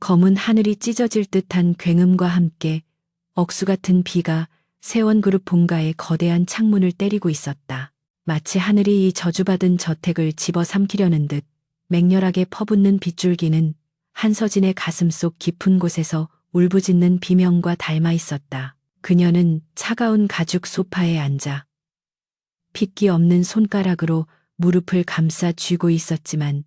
검은 하늘이 찢어질 듯한 굉음과 함께 억수 같은 비가 세원그룹 본가의 거대한 창문을 때리고 있었다. 마치 하늘이 이 저주받은 저택을 집어삼키려는 듯 맹렬하게 퍼붓는 빗줄기는 한서진의 가슴속 깊은 곳에서 울부짖는 비명과 닮아 있었다. 그녀는 차가운 가죽 소파에 앉아 핏기 없는 손가락으로 무릎을 감싸 쥐고 있었지만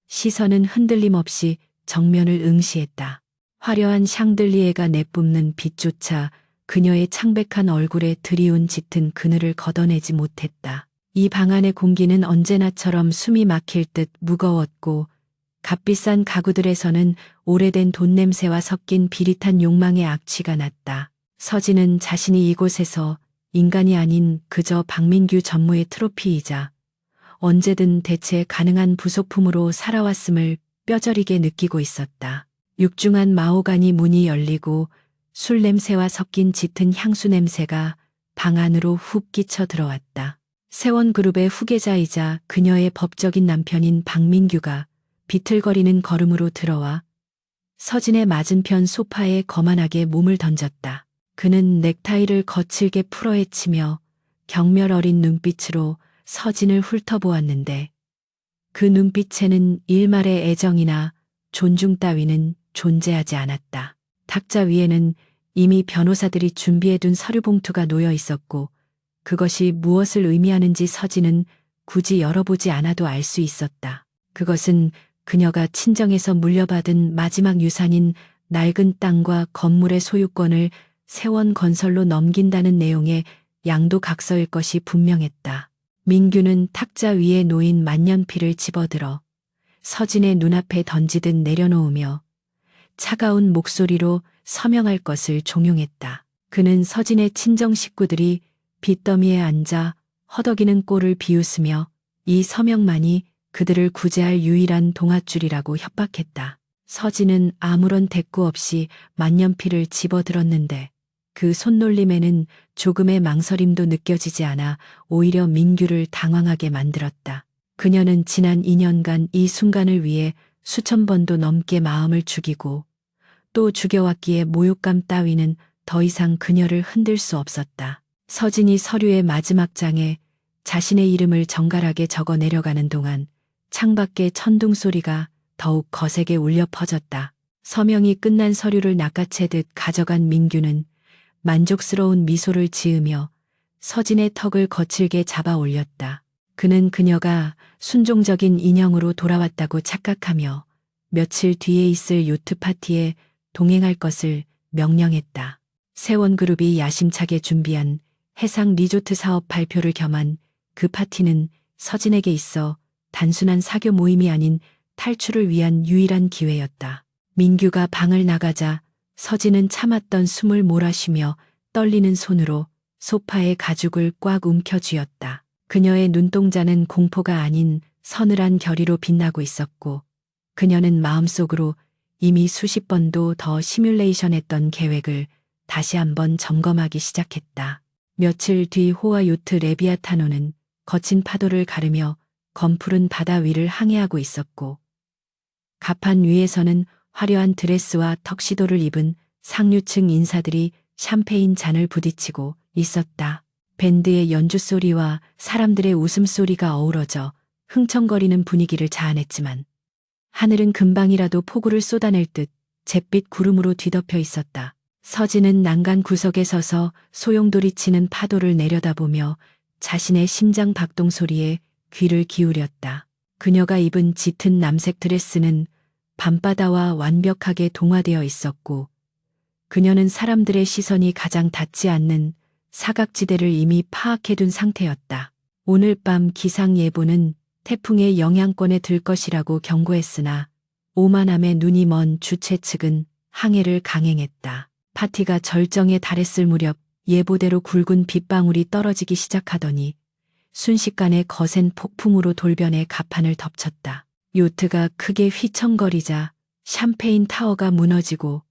시선은 흔들림 없이 정면을 응시했다. 화려한 샹들리에가 내뿜는 빛조차 그녀의 창백한 얼굴에 드리운 짙은 그늘을 걷어내지 못했다. 이 방 안의 공기는 언제나처럼 숨이 막힐 듯 무거웠고 값비싼 가구들에서는 오래된 돈 냄새와 섞인 비릿한 욕망의 악취가 났다. 서진은 자신이 이곳에서 인간이 아닌 그저 박민규 전무의 트로피이자 언제든 대체 가능한 부속품으로 살아왔음을 뼈저리게 느끼고 있었다. 육중한 마호가니 문이 열리고 술 냄새와 섞인 짙은 향수 냄새가 방 안으로 훅 끼쳐 들어왔다. 세원그룹의 후계자이자 그녀의 법적인 남편인 박민규가 비틀거리는 걸음으로 들어와 서진의 맞은편 소파에 거만하게 몸을 던졌다. 그는 넥타이를 거칠게 풀어헤치며 경멸 어린 눈빛으로 서진을 훑어보았는데 그 눈빛에는 일말의 애정이나 존중 따위는 존재하지 않았다. 탁자 위에는 이미 변호사들이 준비해둔 서류 봉투가 놓여 있었고 그것이 무엇을 의미하는지 서진은 굳이 열어보지 않아도 알 수 있었다. 그것은 그녀가 친정에서 물려받은 마지막 유산인 낡은 땅과 건물의 소유권을 세원건설로 넘긴다는 내용의 양도각서일 것이 분명했다. 민규는 탁자 위에 놓인 만년필을 집어들어 서진의 눈앞에 던지듯 내려놓으며 차가운 목소리로 서명할 것을 종용했다. 그는 서진의 친정 식구들이 빚더미에 앉아 허덕이는 꼴을 비웃으며 이 서명만이 그들을 구제할 유일한 동아줄이라고 협박했다. 서진은 아무런 대꾸 없이 만년필을 집어들었는데 그 손놀림에는 조금의 망설임도 느껴지지 않아 오히려 민규를 당황하게 만들었다. 그녀는 지난 2년간 이 순간을 위해 수천 번도 넘게 마음을 죽이고 또 죽여왔기에 모욕감 따위는 더 이상 그녀를 흔들 수 없었다. 서진이 서류의 마지막 장에 자신의 이름을 정갈하게 적어 내려가는 동안 창밖의 천둥 소리가 더욱 거세게 울려 퍼졌다. 서명이 끝난 서류를 낚아채듯 가져간 민규는 만족스러운 미소를 지으며 서진의 턱을 거칠게 잡아 올렸다. 그는 그녀가 순종적인 인형으로 돌아왔다고 착각하며 며칠 뒤에 있을 요트 파티에 동행할 것을 명령했다. 세원그룹이 야심차게 준비한 해상 리조트 사업 발표를 겸한 그 파티는 서진에게 있어 단순한 사교 모임이 아닌 탈출을 위한 유일한 기회였다. 민규가 방을 나가자 서진은 참았던 숨을 몰아쉬며 떨리는 손으로 소파의 가죽을 꽉 움켜쥐었다. 그녀의 눈동자는 공포가 아닌 서늘한 결의로 빛나고 있었고 그녀는 마음속으로 이미 수십 번도 더 시뮬레이션했던 계획을 다시 한번 점검하기 시작했다. 며칠 뒤 호화 요트 레비아타노는 거친 파도를 가르며 검푸른 바다 위를 항해하고 있었고 갑판 위에서는 화려한 드레스와 턱시도를 입은 상류층 인사들이 샴페인 잔을 부딪히고 있었다. 밴드의 연주 소리와 사람들의 웃음소리가 어우러져 흥청거리는 분위기를 자아냈지만 하늘은 금방이라도 폭우를 쏟아낼 듯 잿빛 구름으로 뒤덮여 있었다. 서진은 난간 구석에 서서 소용돌이치는 파도를 내려다보며 자신의 심장 박동 소리에 귀를 기울였다. 그녀가 입은 짙은 남색 드레스는 밤바다와 완벽하게 동화되어 있었고 그녀는 사람들의 시선이 가장 닿지 않는 사각지대를 이미 파악해둔 상태였다. 오늘 밤 기상예보는 태풍의 영향권에 들 것이라고 경고했으나 오만함에 눈이 먼 주최 측은 항해를 강행했다. 파티가 절정에 달했을 무렵 예보대로 굵은 빗방울이 떨어지기 시작하더니 순식간에 거센 폭풍으로 돌변해 갑판을 덮쳤다. 요트가 크게 휘청거리자 샴페인 타워가 무너지고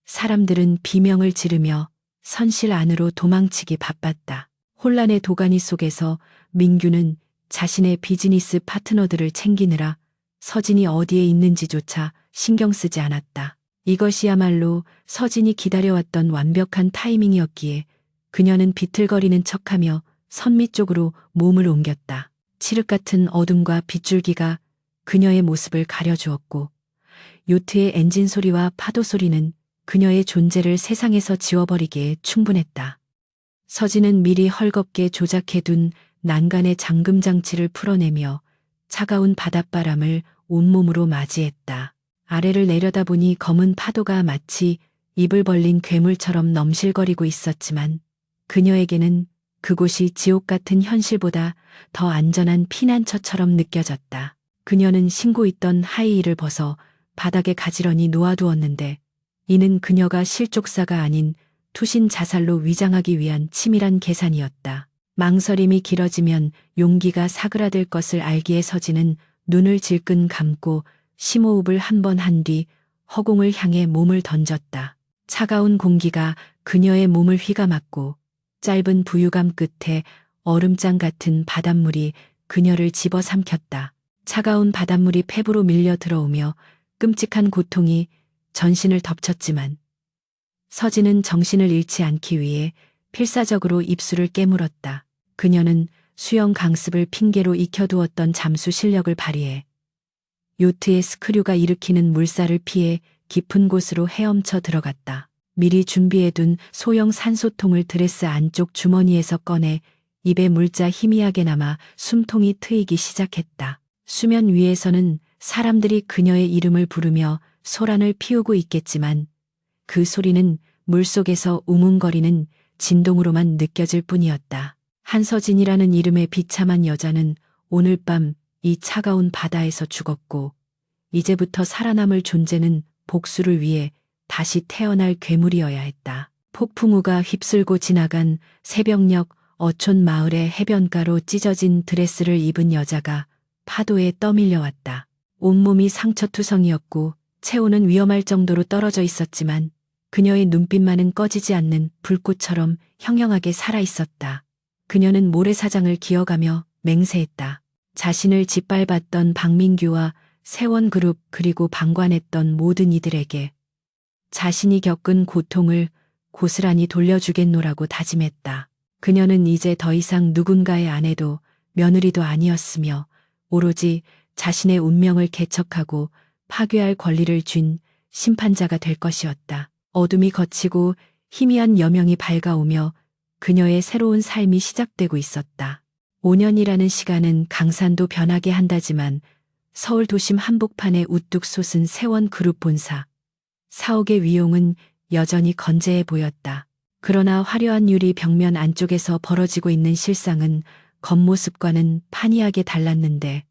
사람들은 비명을 지르며 선실 안으로 도망치기 바빴다. 혼란의 도가니 속에서 민규는 자신의 비즈니스 파트너들을 챙기느라 서진이 어디에 있는지조차 신경 쓰지 않았다. 이것이야말로 서진이 기다려왔던 완벽한 타이밍이었기에 그녀는 비틀거리는 척하며 선미 쪽으로 몸을 옮겼다. 칠흑 같은 어둠과 빗줄기가 그녀의 모습을 가려주었고 요트의 엔진 소리와 파도 소리는 그녀의 존재를 세상에서 지워버리기에 충분했다. 서진은 미리 헐겁게 조작해둔 난간의 잠금 장치를 풀어내며 차가운 바닷바람을 온몸으로 맞이했다. 아래를 내려다보니 검은 파도가 마치 입을 벌린 괴물처럼 넘실거리고 있었지만 그녀에게는 그곳이 지옥 같은 현실보다 더 안전한 피난처처럼 느껴졌다. 그녀는 신고 있던 하이힐을 벗어 바닥에 가지런히 놓아두었는데 이는 그녀가 실족사가 아닌 투신 자살로 위장하기 위한 치밀한 계산이었다. 망설임이 길어지면 용기가 사그라들 것을 알기에 서진은 눈을 질끈 감고 심호흡을 한 번 한 뒤 허공을 향해 몸을 던졌다. 차가운 공기가 그녀의 몸을 휘감았고 짧은 부유감 끝에 얼음장 같은 바닷물이 그녀를 집어삼켰다. 차가운 바닷물이 폐부로 밀려 들어오며 끔찍한 고통이 전신을 덮쳤지만 서진은 정신을 잃지 않기 위해 필사적으로 입술을 깨물었다. 그녀는 수영 강습을 핑계로 익혀두었던 잠수 실력을 발휘해 요트의 스크류가 일으키는 물살을 피해 깊은 곳으로 헤엄쳐 들어갔다. 미리 준비해둔 소형 산소통을 드레스 안쪽 주머니에서 꺼내 입에 물자 희미하게 남아 숨통이 트이기 시작했다. 수면 위에서는 사람들이 그녀의 이름을 부르며 소란을 피우고 있겠지만 그 소리는 물속에서 우문거리는 진동으로만 느껴질 뿐이었다. 한서진이라는 이름의 비참한 여자는 오늘 밤 이 차가운 바다에서 죽었고 이제부터 살아남을 존재는 복수를 위해 다시 태어날 괴물이어야 했다. 폭풍우가 휩쓸고 지나간 새벽녘 어촌 마을의 해변가로 찢어진 드레스를 입은 여자가 파도에 떠밀려왔다. 온몸이 상처투성이었고 체온은 위험할 정도로 떨어져 있었지만 그녀의 눈빛만은 꺼지지 않는 불꽃처럼 형형하게 살아있었다. 그녀는 모래사장을 기어가며 맹세했다. 자신을 짓밟았던 박민규와 세원그룹 그리고 방관했던 모든 이들에게 자신이 겪은 고통을 고스란히 돌려주겠노라고 다짐했다. 그녀는 이제 더 이상 누군가의 아내도 며느리도 아니었으며 오로지 자신의 운명을 개척하고 파괴할 권리를 쥔 심판자가 될 것이었다. 어둠이 걷히고 희미한 여명이 밝아오며 그녀의 새로운 삶이 시작되고 있었다. 5년이라는 시간은 강산도 변하게 한다지만 서울 도심 한복판에 우뚝 솟은 세원그룹 본사, 사옥의 위용은 여전히 건재해 보였다. 그러나 화려한 유리 벽면 안쪽에서 벌어지고 있는 실상은 겉모습과는 판이하게 달랐는데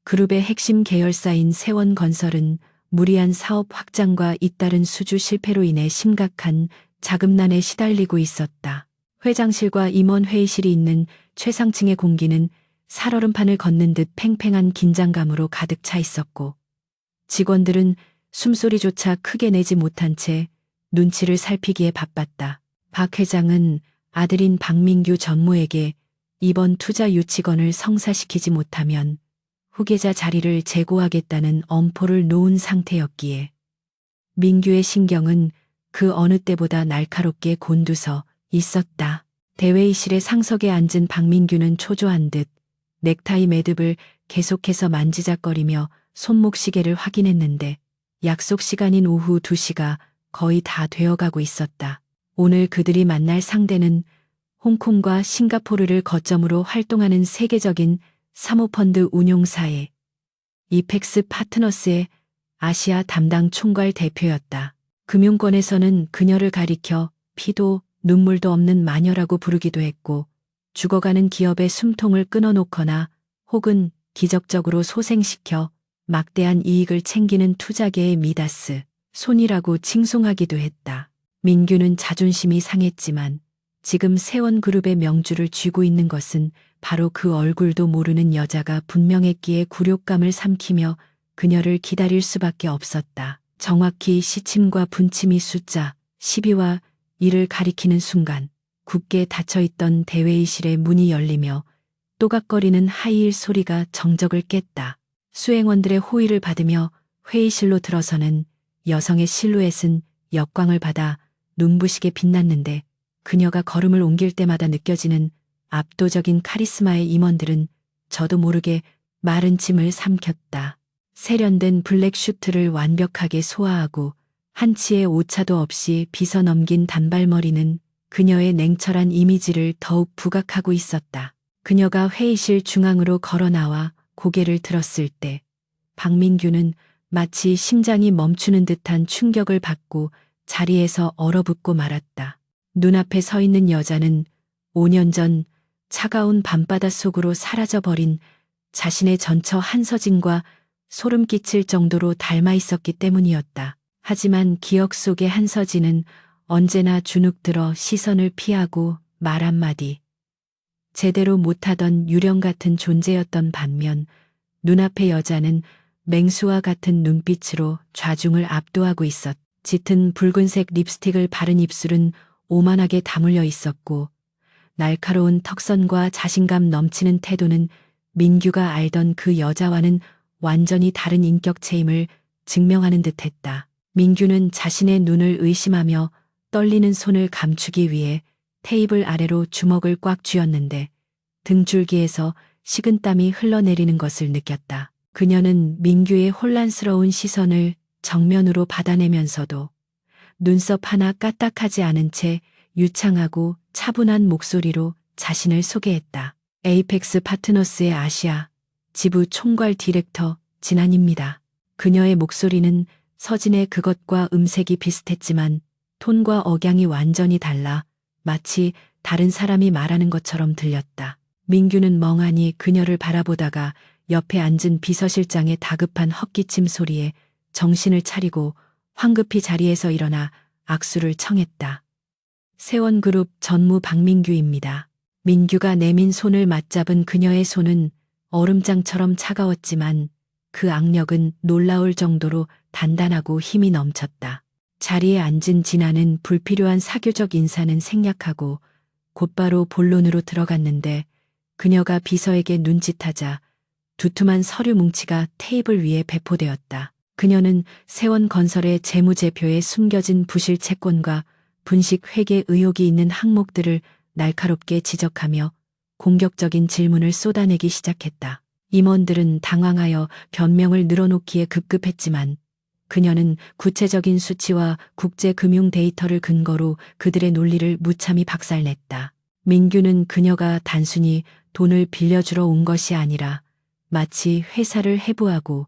그룹의 핵심 계열사인 세원건설은 무리한 사업 확장과 잇따른 수주 실패로 인해 심각한 자금난에 시달리고 있었다. 회장실과 임원 회의실이 있는 최상층의 공기는 살얼음판을 걷는 듯 팽팽한 긴장감으로 가득 차 있었고 직원들은 숨소리조차 크게 내지 못한 채 눈치를 살피기에 바빴다. 박 회장은 아들인 박민규 전무에게 이번 투자 유치건을 성사시키지 못하면 후계자 자리를 재고하겠다는 엄포를 놓은 상태였기에 민규의 신경은 그 어느 때보다 날카롭게 곤두서 있었다. 대회의실의 상석에 앉은 박민규는 초조한 듯 넥타이 매듭을 계속해서 만지작거리며 손목 시계를 확인했는데 약속 시간인 오후 2시가 거의 다 되어가고 있었다. 오늘 그들이 만날 상대는 홍콩과 싱가포르를 거점으로 활동하는 세계적인 사모펀드 운용사의 이펙스 파트너스의 아시아 담당 총괄 대표였다. 금융권에서는 그녀를 가리켜 피도 눈물도 없는 마녀라고 부르기도 했고 죽어가는 기업의 숨통을 끊어놓거나 혹은 기적적으로 소생시켜 막대한 이익을 챙기는 투자계의 미다스, 손이라고 칭송하기도 했다. 민규는 자존심이 상했지만 지금 세원그룹의 명주를 쥐고 있는 것은 바로 그 얼굴도 모르는 여자가 분명했기에 굴욕감을 삼키며 그녀를 기다릴 수밖에 없었다. 정확히 시침과 분침이 숫자 12와 1을 가리키는 순간 굳게 닫혀있던 대회의실의 문이 열리며 또각거리는 하이힐 소리가 정적을 깼다. 수행원들의 호의를 받으며 회의실로 들어서는 여성의 실루엣은 역광을 받아 눈부시게 빛났는데 그녀가 걸음을 옮길 때마다 느껴지는 압도적인 카리스마의 임원들은 저도 모르게 마른 침을 삼켰다. 세련된 블랙 슈트를 완벽하게 소화하고 한치의 오차도 없이 빗어 넘긴 단발머리는 그녀의 냉철한 이미지를 더욱 부각하고 있었다. 그녀가 회의실 중앙으로 걸어 나와 고개를 들었을 때 박민규는 마치 심장이 멈추는 듯한 충격을 받고 자리에서 얼어붙고 말았다. 눈앞에 서 있는 여자는 5년 전 차가운 밤바다 속으로 사라져버린 자신의 전처 한서진과 소름 끼칠 정도로 닮아 있었기 때문이었다. 하지만 기억 속의 한서진은 언제나 주눅들어 시선을 피하고 말 한마디 제대로 못하던 유령 같은 존재였던 반면 눈앞의 여자는 맹수와 같은 눈빛으로 좌중을 압도하고 있었다. 짙은 붉은색 립스틱을 바른 입술은 오만하게 다물려 있었고 날카로운 턱선과 자신감 넘치는 태도는 민규가 알던 그 여자와는 완전히 다른 인격체임을 증명하는 듯했다. 민규는 자신의 눈을 의심하며 떨리는 손을 감추기 위해 테이블 아래로 주먹을 꽉 쥐었는데 등줄기에서 식은땀이 흘러내리는 것을 느꼈다. 그녀는 민규의 혼란스러운 시선을 정면으로 받아내면서도 눈썹 하나 까딱하지 않은 채 유창하고 차분한 목소리로 자신을 소개했다. 에이펙스 파트너스의 아시아 지부 총괄 디렉터 진안입니다. 그녀의 목소리는 서진의 그것과 음색이 비슷했지만 톤과 억양이 완전히 달라 마치 다른 사람이 말하는 것처럼 들렸다. 민규는 멍하니 그녀를 바라보다가 옆에 앉은 비서실장의 다급한 헛기침 소리에 정신을 차리고 황급히 자리에서 일어나 악수를 청했다. 세원그룹 전무 박민규입니다. 민규가 내민 손을 맞잡은 그녀의 손은 얼음장처럼 차가웠지만 그 악력은 놀라울 정도로 단단하고 힘이 넘쳤다. 자리에 앉은 진아는 불필요한 사교적 인사는 생략하고 곧바로 본론으로 들어갔는데 그녀가 비서에게 눈짓하자 두툼한 서류 뭉치가 테이블 위에 배포되었다. 그녀는 세원건설의 재무제표에 숨겨진 부실 채권과 분식 회계 의혹이 있는 항목들을 날카롭게 지적하며 공격적인 질문을 쏟아내기 시작했다. 임원들은 당황하여 변명을 늘어놓기에 급급했지만 그녀는 구체적인 수치와 국제금융 데이터를 근거로 그들의 논리를 무참히 박살냈다. 민규는 그녀가 단순히 돈을 빌려주러 온 것이 아니라 마치 회사를 해부하고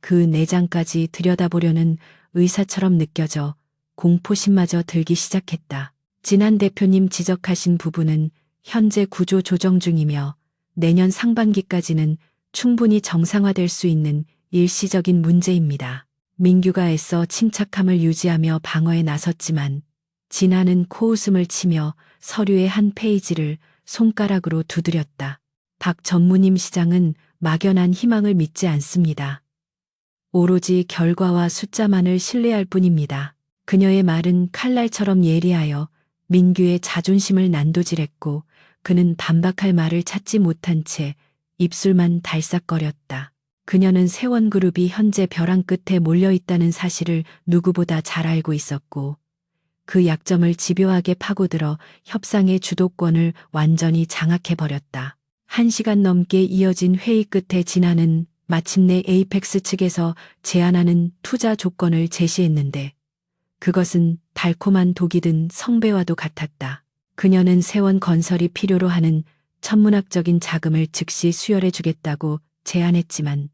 그 내장까지 들여다보려는 의사처럼 느껴져 공포심마저 들기 시작했다. 진한 대표님 지적하신 부분은 현재 구조 조정 중이며 내년 상반기까지는 충분히 정상화될 수 있는 일시적인 문제입니다. 민규가 애써 침착함을 유지하며 방어에 나섰지만 진아는 코웃음을 치며 서류의 한 페이지를 손가락으로 두드렸다. 박 전무님 시장은 막연한 희망을 믿지 않습니다. 오로지 결과와 숫자만을 신뢰할 뿐입니다. 그녀의 말은 칼날처럼 예리하여 민규의 자존심을 난도질했고 그는 반박할 말을 찾지 못한 채 입술만 달싹거렸다. 그녀는 세원그룹이 현재 벼랑 끝에 몰려있다는 사실을 누구보다 잘 알고 있었고 그 약점을 집요하게 파고들어 협상의 주도권을 완전히 장악해버렸다. 1시간 넘게 이어진 회의 끝에 진아는 마침내 에이펙스 측에서 제안하는 투자 조건을 제시했는데 그것은 달콤한 독이 든 성배와도 같았다. 그녀는 세원건설이 필요로 하는 천문학적인 자금을 즉시 수혈해 주겠다고 제안했지만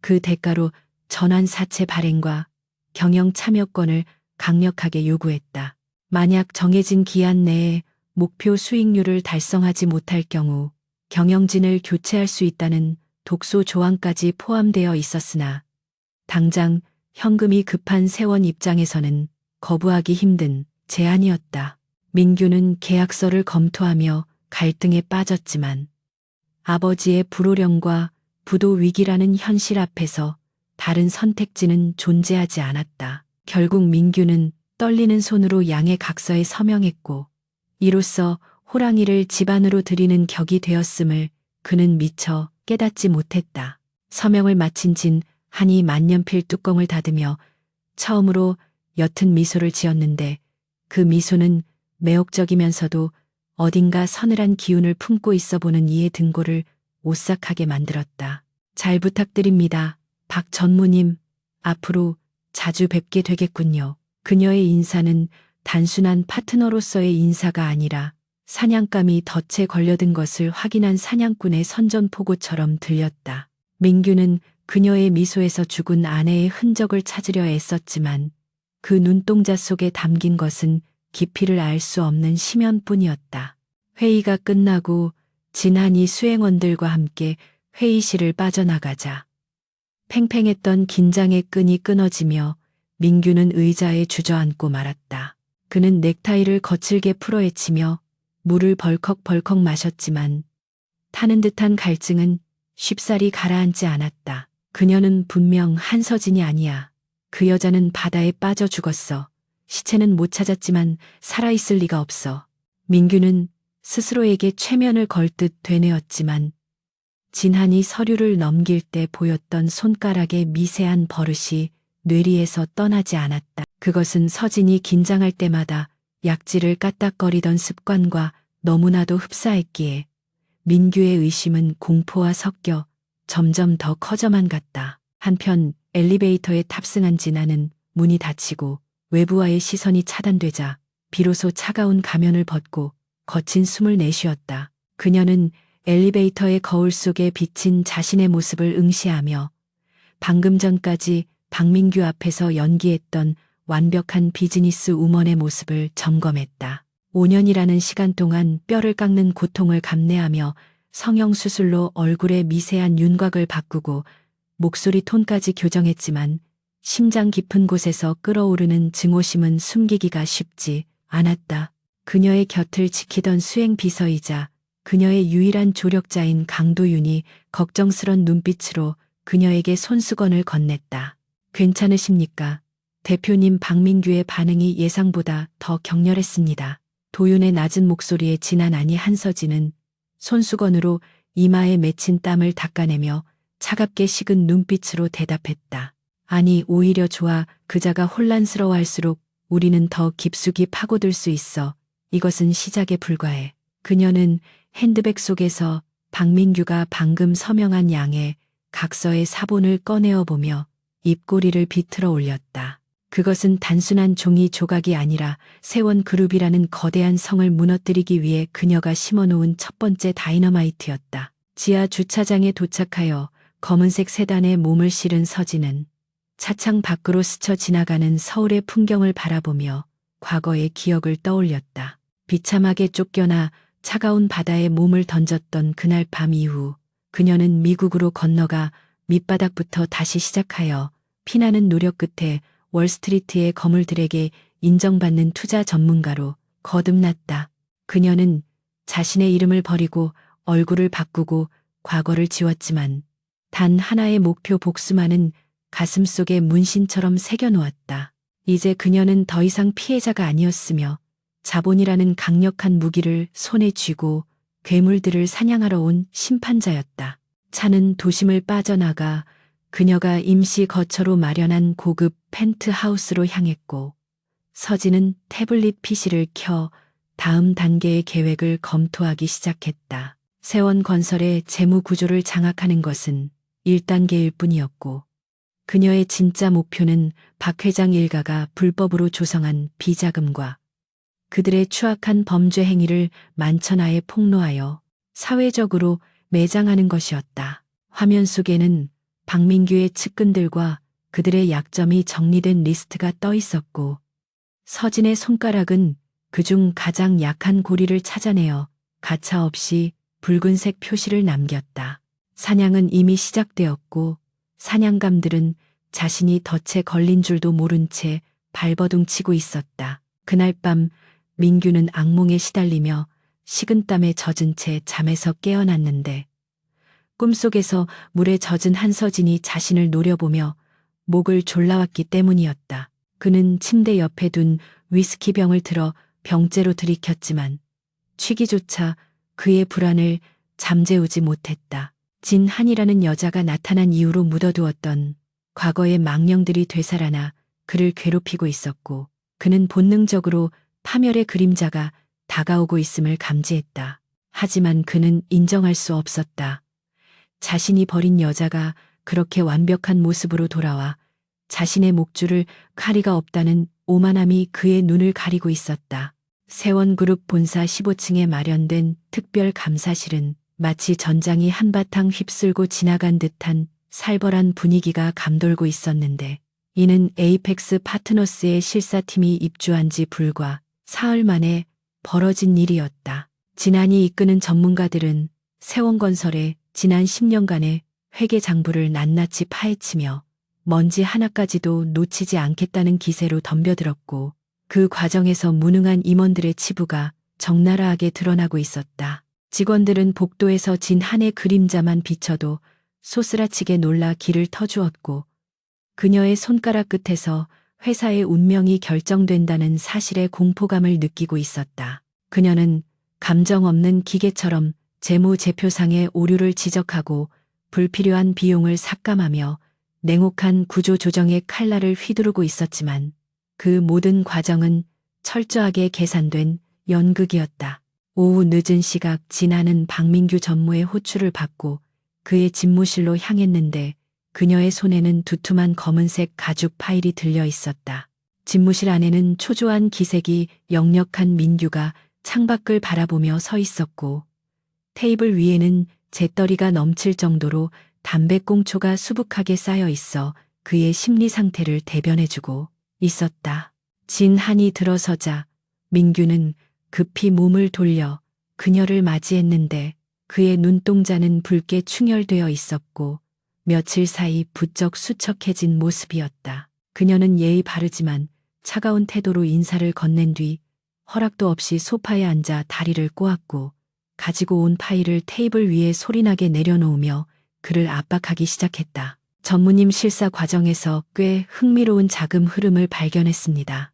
그 대가로 전환사채 발행과 경영 참여권을 강력하게 요구했다. 만약 정해진 기한 내에 목표 수익률을 달성하지 못할 경우 경영진을 교체할 수 있다는 독소 조항까지 포함되어 있었으나 당장 현금이 급한 세원 입장에서는 거부하기 힘든 제안이었다. 민규는 계약서를 검토하며 갈등에 빠졌지만 아버지의 불호령과 부도 위기라는 현실 앞에서 다른 선택지는 존재하지 않았다. 결국 민규는 떨리는 손으로 양의 각서에 서명했고 이로써 호랑이를 집안으로 들이는 격이 되었음을 그는 미처 깨닫지 못했다. 서명을 마친 진 한이 만년필 뚜껑을 닫으며 처음으로 옅은 미소를 지었는데 그 미소는 매혹적이면서도 어딘가 서늘한 기운을 품고 있어 보는 이의 등골을 오싹하게 만들었다. 잘 부탁드립니다. 박 전무님, 앞으로 자주 뵙게 되겠군요. 그녀의 인사는 단순한 파트너로서의 인사가 아니라 사냥감이 덫에 걸려든 것을 확인한 사냥꾼의 선전포고처럼 들렸다. 민규는 그녀의 미소에서 죽은 아내의 흔적을 찾으려 애썼지만 그 눈동자 속에 담긴 것은 깊이를 알 수 없는 심연뿐이었다. 회의가 끝나고 진한이 수행원들과 함께 회의실을 빠져나가자 팽팽했던 긴장의 끈이 끊어지며 민규는 의자에 주저앉고 말았다. 그는 넥타이를 거칠게 풀어헤치며 물을 벌컥벌컥 마셨지만 타는 듯한 갈증은 쉽사리 가라앉지 않았다. 그녀는 분명 한서진이 아니야. 그 여자는 바다에 빠져 죽었어. 시체는 못 찾았지만 살아있을 리가 없어. 민규는 스스로에게 최면을 걸 듯 되뇌었지만 진한이 서류를 넘길 때 보였던 손가락의 미세한 버릇이 뇌리에서 떠나지 않았다. 그것은 서진이 긴장할 때마다 약지를 까딱거리던 습관과 너무나도 흡사했기에 민규의 의심은 공포와 섞여 점점 더 커져만 갔다. 한편 엘리베이터에 탑승한 진아는 문이 닫히고 외부와의 시선이 차단되자 비로소 차가운 가면을 벗고 거친 숨을 내쉬었다. 그녀는 엘리베이터의 거울 속에 비친 자신의 모습을 응시하며 방금 전까지 박민규 앞에서 연기했던 완벽한 비즈니스 우먼의 모습을 점검했다. 5년이라는 시간 동안 뼈를 깎는 고통을 감내하며 성형수술로 얼굴의 미세한 윤곽을 바꾸고 목소리 톤까지 교정했지만 심장 깊은 곳에서 끓어오르는 증오심은 숨기기가 쉽지 않았다. 그녀의 곁을 지키던 수행비서이자 그녀의 유일한 조력자인 강도윤이 걱정스런 눈빛으로 그녀에게 손수건을 건넸다. 괜찮으십니까? 대표님 박민규의 반응이 예상보다 더 격렬했습니다. 도윤의 낮은 목소리에 진한 아니 한서진은 손수건으로 이마에 맺힌 땀을 닦아내며 차갑게 식은 눈빛으로 대답했다. 아니 오히려 좋아. 그자가 혼란스러워할수록 우리는 더 깊숙이 파고들 수 있어. 이것은 시작에 불과해. 그녀는 핸드백 속에서 박민규가 방금 서명한 양의 각서의 사본을 꺼내어 보며 입꼬리를 비틀어 올렸다. 그것은 단순한 종이 조각이 아니라 세원그룹이라는 거대한 성을 무너뜨리기 위해 그녀가 심어놓은 첫 번째 다이너마이트였다. 지하 주차장에 도착하여 검은색 세단에 몸을 실은 서진은 차창 밖으로 스쳐 지나가는 서울의 풍경을 바라보며 과거의 기억을 떠올렸다. 비참하게 쫓겨나 차가운 바다에 몸을 던졌던 그날 밤 이후 그녀는 미국으로 건너가 밑바닥부터 다시 시작하여 피나는 노력 끝에 월스트리트의 거물들에게 인정받는 투자 전문가로 거듭났다. 그녀는 자신의 이름을 버리고 얼굴을 바꾸고 과거를 지웠지만 단 하나의 목표 복수만은 가슴속에 문신처럼 새겨놓았다. 이제 그녀는 더 이상 피해자가 아니었으며 자본이라는 강력한 무기를 손에 쥐고 괴물들을 사냥하러 온 심판자였다. 차는 도심을 빠져나가 그녀가 임시 거처로 마련한 고급 펜트하우스로 향했고 서진은 태블릿 PC를 켜 다음 단계의 계획을 검토하기 시작했다. 세원건설의 재무 구조를 장악하는 것은 1단계일 뿐이었고 그녀의 진짜 목표는 박 회장 일가가 불법으로 조성한 비자금과 그들의 추악한 범죄 행위를 만천하에 폭로하여 사회적으로 매장하는 것이었다. 화면 속에는 박민규의 측근들과 그들의 약점이 정리된 리스트가 떠 있었고 서진의 손가락은 그중 가장 약한 고리를 찾아내어 가차없이 붉은색 표시를 남겼다. 사냥은 이미 시작되었고 사냥감들은 자신이 덫에 걸린 줄도 모른 채 발버둥치고 있었다. 그날 밤 민규는 악몽에 시달리며 식은땀에 젖은 채 잠에서 깨어났는데 꿈속에서 물에 젖은 한서진이 자신을 노려보며 목을 졸라왔기 때문이었다. 그는 침대 옆에 둔 위스키병을 들어 병째로 들이켰지만 취기조차 그의 불안을 잠재우지 못했다. 진한이라는 여자가 나타난 이후로 묻어두었던 과거의 망령들이 되살아나 그를 괴롭히고 있었고 그는 본능적으로 파멸의 그림자가 다가오고 있음을 감지했다. 하지만 그는 인정할 수 없었다. 자신이 버린 여자가 그렇게 완벽한 모습으로 돌아와 자신의 목줄을 칼이가 없다는 오만함이 그의 눈을 가리고 있었다. 세원그룹 본사 15층에 마련된 특별 감사실은 마치 전장이 한바탕 휩쓸고 지나간 듯한 살벌한 분위기가 감돌고 있었는데 이는 에이펙스 파트너스의 실사팀이 입주한 지 불과 사흘 만에 벌어진 일이었다. 진안이 이끄는 전문가들은 세원건설의 지난 10년간의 회계 장부를 낱낱이 파헤치며 먼지 하나까지도 놓치지 않겠다는 기세로 덤벼들었고 그 과정에서 무능한 임원들의 치부가 적나라하게 드러나고 있었다. 직원들은 복도에서 진한의 그림자만 비춰도 소스라치게 놀라 귀를 터주었고 그녀의 손가락 끝에서 회사의 운명이 결정된다는 사실의 공포감을 느끼고 있었다. 그녀는 감정 없는 기계처럼 재무제표상의 오류를 지적하고 불필요한 비용을 삭감하며 냉혹한 구조 조정의 칼날을 휘두르고 있었지만 그 모든 과정은 철저하게 계산된 연극이었다. 오후 늦은 시각 진아는 박민규 전무의 호출을 받고 그의 집무실로 향했는데 그녀의 손에는 두툼한 검은색 가죽 파일이 들려 있었다. 집무실 안에는 초조한 기색이 역력한 민규가 창밖을 바라보며 서 있었고 테이블 위에는 재떨이가 넘칠 정도로 담배꽁초가 수북하게 쌓여 있어 그의 심리 상태를 대변해주고 있었다. 진한이 들어서자 민규는 급히 몸을 돌려 그녀를 맞이했는데 그의 눈동자는 붉게 충혈되어 있었고 며칠 사이 부쩍 수척해진 모습이었다. 그녀는 예의 바르지만 차가운 태도로 인사를 건넨 뒤 허락도 없이 소파에 앉아 다리를 꼬았고 가지고 온 파일을 테이블 위에 소리나게 내려놓으며 그를 압박하기 시작했다. 전무님 실사 과정에서 꽤 흥미로운 자금 흐름을 발견했습니다.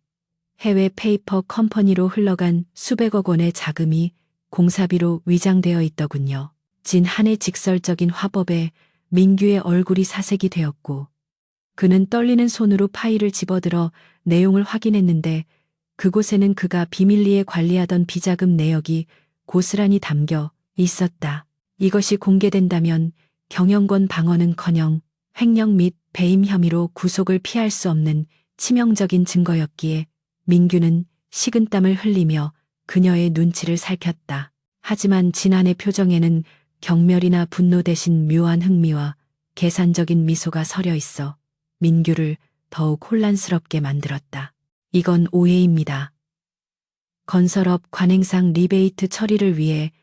해외 페이퍼 컴퍼니로 흘러간 수백억 원의 자금이 공사비로 위장되어 있더군요. 진한의 직설적인 화법에 민규의 얼굴이 사색이 되었고 그는 떨리는 손으로 파일을 집어들어 내용을 확인했는데 그곳에는 그가 비밀리에 관리하던 비자금 내역이 고스란히 담겨 있었다. 이것이 공개된다면 경영권 방어는커녕 횡령 및 배임 혐의로 구속을 피할 수 없는 치명적인 증거였기에 민규는 식은땀을 흘리며 그녀의 눈치를 살폈다. 하지만 진한의 표정에는 경멸이나 분노 대신 묘한 흥미와 계산적인 미소가 서려 있어 민규를 더욱 혼란스럽게 만들었다. 이건 오해입니다. 건설업 관행상 리베이트 처리를 위해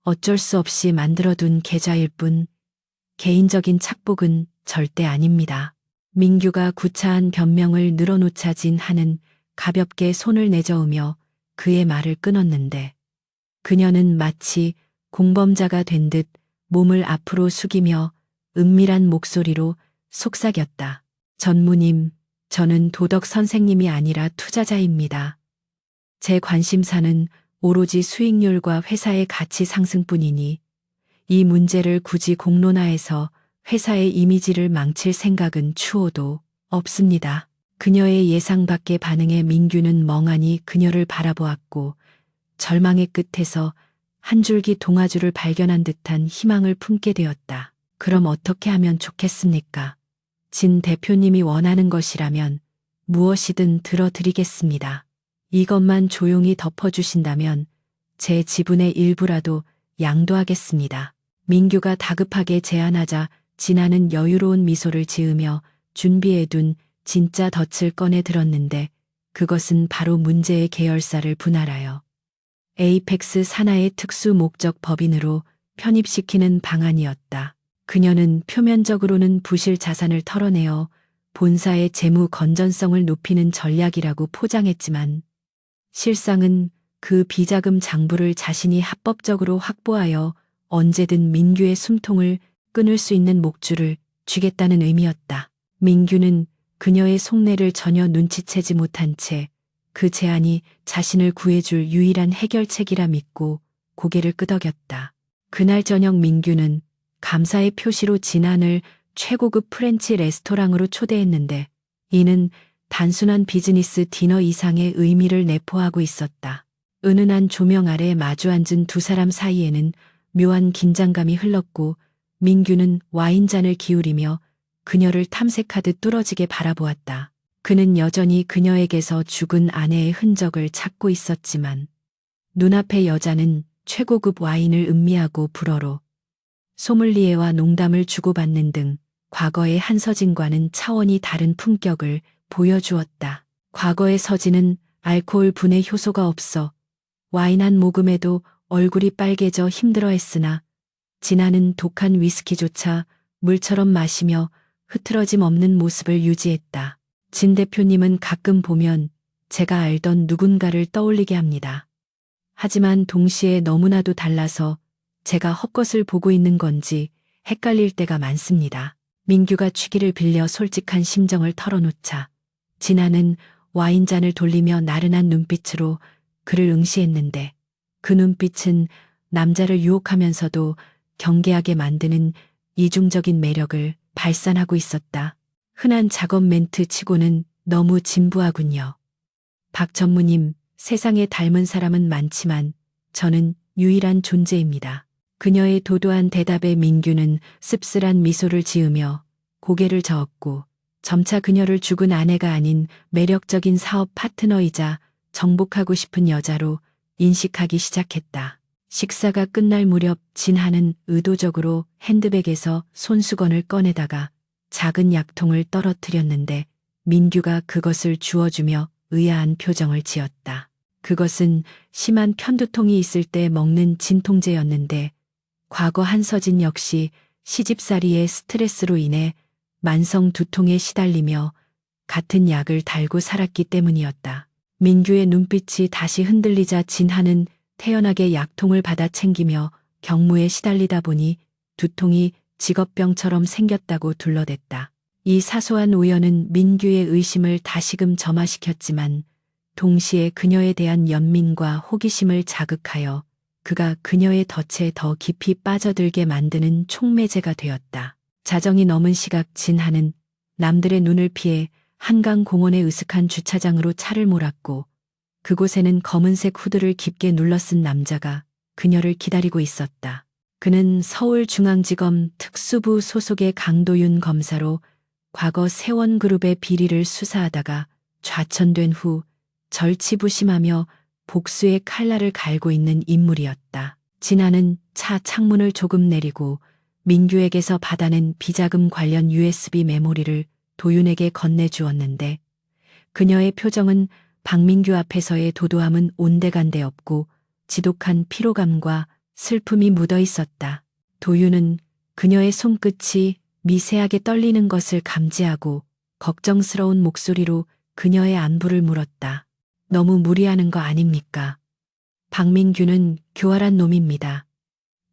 어쩔 수 없이 만들어둔 계좌일 뿐 개인적인 착복은 절대 아닙니다. 민규가 구차한 변명을 늘어놓자 진한은 가볍게 손을 내저으며 그의 말을 끊었는데 그녀는 마치 공범자가 된 듯 몸을 앞으로 숙이며 은밀한 목소리로 속삭였다. 전무님, 저는 도덕 선생님이 아니라 투자자입니다. 제 관심사는 오로지 수익률과 회사의 가치 상승뿐이니 이 문제를 굳이 공론화해서 회사의 이미지를 망칠 생각은 추호도 없습니다. 그녀의 예상 밖의 반응에 민규는 멍하니 그녀를 바라보았고 절망의 끝에서 한 줄기 동아줄을 발견한 듯한 희망을 품게 되었다. 그럼 어떻게 하면 좋겠습니까? 진 대표님이 원하는 것이라면 무엇이든 들어드리겠습니다. 이것만 조용히 덮어주신다면 제 지분의 일부라도 양도하겠습니다. 민규가 다급하게 제안하자 진아는 여유로운 미소를 지으며 준비해둔 진짜 덫을 꺼내 들었는데 그것은 바로 문제의 계열사를 분할하여 에이펙스 산하의 특수 목적 법인으로 편입시키는 방안이었다. 그녀는 표면적으로는 부실 자산을 털어내어 본사의 재무 건전성을 높이는 전략이라고 포장했지만 실상은 그 비자금 장부를 자신이 합법적으로 확보하여 언제든 민규의 숨통을 끊을 수 있는 목줄을 쥐겠다는 의미였다. 민규는 그녀의 속내를 전혀 눈치채지 못한 채 그 제안이 자신을 구해줄 유일한 해결책이라 믿고 고개를 끄덕였다. 그날 저녁 민규는 감사의 표시로 진안을 최고급 프렌치 레스토랑으로 초대했는데 이는 단순한 비즈니스 디너 이상의 의미를 내포하고 있었다. 은은한 조명 아래 마주 앉은 두 사람 사이에는 묘한 긴장감이 흘렀고 민규는 와인잔을 기울이며 그녀를 탐색하듯 뚫어지게 바라보았다. 그는 여전히 그녀에게서 죽은 아내의 흔적을 찾고 있었지만 눈앞의 여자는 최고급 와인을 음미하고 불어로 소믈리에와 농담을 주고받는 등 과거의 한서진과는 차원이 다른 품격을 보여주었다. 과거의 서진은 알코올 분해 효소가 없어 와인 한 모금에도 얼굴이 빨개져 힘들어했으나 진아는 독한 위스키조차 물처럼 마시며 흐트러짐 없는 모습을 유지했다. 진 대표님은 가끔 보면 제가 알던 누군가를 떠올리게 합니다. 하지만 동시에 너무나도 달라서 제가 헛것을 보고 있는 건지 헷갈릴 때가 많습니다. 민규가 취기를 빌려 솔직한 심정을 털어놓자 진아는 와인잔을 돌리며 나른한 눈빛으로 그를 응시했는데 그 눈빛은 남자를 유혹하면서도 경계하게 만드는 이중적인 매력을 발산하고 있었다. 흔한 작업 멘트 치고는 너무 진부하군요. 박 전무님, 세상에 닮은 사람은 많지만 저는 유일한 존재입니다. 그녀의 도도한 대답에 민규는 씁쓸한 미소를 지으며 고개를 저었고 점차 그녀를 죽은 아내가 아닌 매력적인 사업 파트너이자 정복하고 싶은 여자로 인식하기 시작했다. 식사가 끝날 무렵 진하는 의도적으로 핸드백에서 손수건을 꺼내다가 작은 약통을 떨어뜨렸는데 민규가 그것을 주워주며 의아한 표정을 지었다. 그것은 심한 편두통이 있을 때 먹는 진통제였는데 과거 한서진 역시 시집살이의 스트레스로 인해 만성 두통에 시달리며 같은 약을 달고 살았기 때문이었다. 민규의 눈빛이 다시 흔들리자 진하는 태연하게 약통을 받아 챙기며 경무에 시달리다 보니 두통이 직업병처럼 생겼다고 둘러댔다. 이 사소한 우연은 민규의 의심을 다시금 점화시켰지만 동시에 그녀에 대한 연민과 호기심을 자극하여 그가 그녀의 덫에 더 깊이 빠져들게 만드는 촉매제가 되었다. 자정이 넘은 시각 진하는 남들의 눈을 피해 한강 공원의 으슥한 주차장으로 차를 몰았고 그곳에는 검은색 후드를 깊게 눌러쓴 남자가 그녀를 기다리고 있었다. 그는 서울중앙지검 특수부 소속의 강도윤 검사로 과거 세원그룹의 비리를 수사하다가 좌천된 후 절치부심하며 복수의 칼날을 갈고 있는 인물이었다. 진아는 차 창문을 조금 내리고 민규에게서 받아낸 비자금 관련 USB 메모리를 도윤에게 건네주었는데 그녀의 표정은 박민규 앞에서의 도도함은 온데간데 없고 지독한 피로감과 슬픔이 묻어 있었다. 도윤은 그녀의 손끝이 미세하게 떨리는 것을 감지하고 걱정스러운 목소리로 그녀의 안부를 물었다. 너무 무리하는 거 아닙니까? 박민규는 교활한 놈입니다.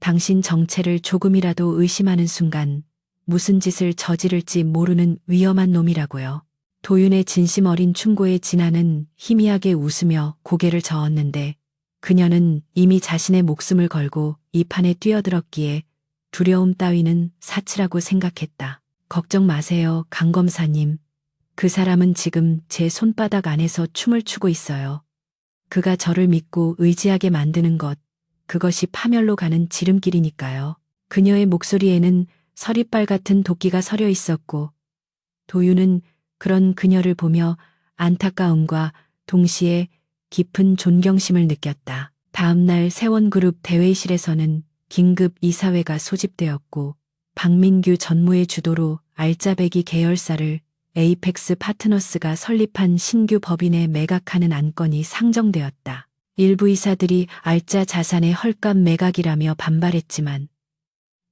당신 정체를 조금이라도 의심하는 순간 무슨 짓을 저지를지 모르는 위험한 놈이라고요. 도윤의 진심 어린 충고에 진아는 희미하게 웃으며 고개를 저었는데 그녀는 이미 자신의 목숨을 걸고 이 판에 뛰어들었기에 두려움 따위는 사치라고 생각했다. 걱정 마세요, 강 검사님. 그 사람은 지금 제 손바닥 안에서 춤을 추고 있어요. 그가 저를 믿고 의지하게 만드는 것, 그것이 파멸로 가는 지름길이니까요. 그녀의 목소리에는 서리빨 같은 도끼가 서려 있었고 도윤은 그런 그녀를 보며 안타까움과 동시에 깊은 존경심을 느꼈다. 다음 날 세원그룹 대회의실에서는 긴급 이사회가 소집되었고 박민규 전무의 주도로 알짜배기 계열사를 에이펙스 파트너스가 설립한 신규 법인에 매각하는 안건이 상정되었다. 일부 이사들이 알짜 자산의 헐값 매각이라며 반발했지만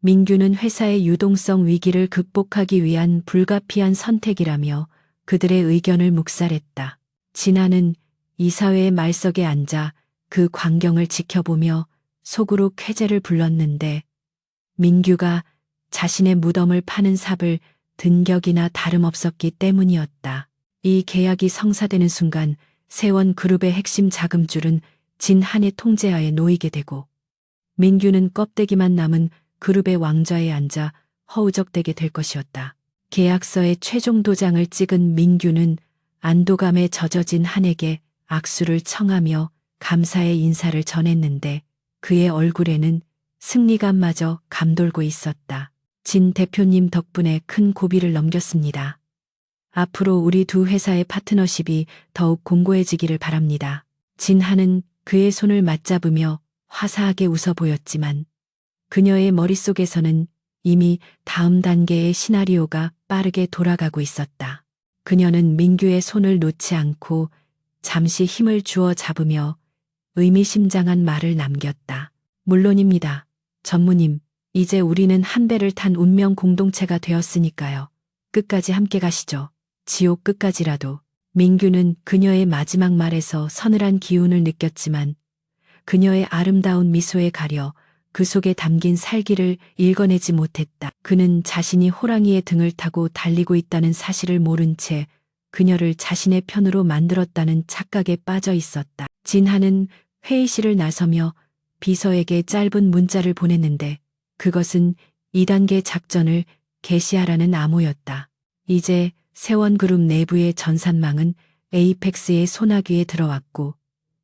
민규는 회사의 유동성 위기를 극복하기 위한 불가피한 선택이라며 그들의 의견을 묵살했다. 진아는 이사회의 말석에 앉아 그 광경을 지켜보며 속으로 쾌재를 불렀는데 민규가 자신의 무덤을 파는 삽을 든 격이나 다름없었기 때문이었다. 이 계약이 성사되는 순간 세원그룹의 핵심 자금줄은 진한의 통제하에 놓이게 되고 민규는 껍데기만 남은 그룹의 왕좌에 앉아 허우적대게 될 것이었다. 계약서에 최종 도장을 찍은 민규는 안도감에 젖어진 한에게 악수를 청하며 감사의 인사를 전했는데 그의 얼굴에는 승리감마저 감돌고 있었다. 진 대표님 덕분에 큰 고비를 넘겼습니다. 앞으로 우리 두 회사의 파트너십이 더욱 공고해지기를 바랍니다. 진한은 그의 손을 맞잡으며 화사하게 웃어 보였지만 그녀의 머릿속에서는 이미 다음 단계의 시나리오가 빠르게 돌아가고 있었다. 그녀는 민규의 손을 놓지 않고 잠시 힘을 주어 잡으며 의미심장한 말을 남겼다. 물론입니다. 전무님, 이제 우리는 한 배를 탄 운명 공동체가 되었으니까요. 끝까지 함께 가시죠. 지옥 끝까지라도. 민규는 그녀의 마지막 말에서 서늘한 기운을 느꼈지만 그녀의 아름다운 미소에 가려 그 속에 담긴 살기를 읽어내지 못했다. 그는 자신이 호랑이의 등을 타고 달리고 있다는 사실을 모른 채 그녀를 자신의 편으로 만들었다는 착각에 빠져 있었다. 진하는 회의실을 나서며 비서에게 짧은 문자를 보냈는데 그것은 2단계 작전을 개시하라는 암호였다. 이제 세원그룹 내부의 전산망은 에이펙스의 소나기에 들어왔고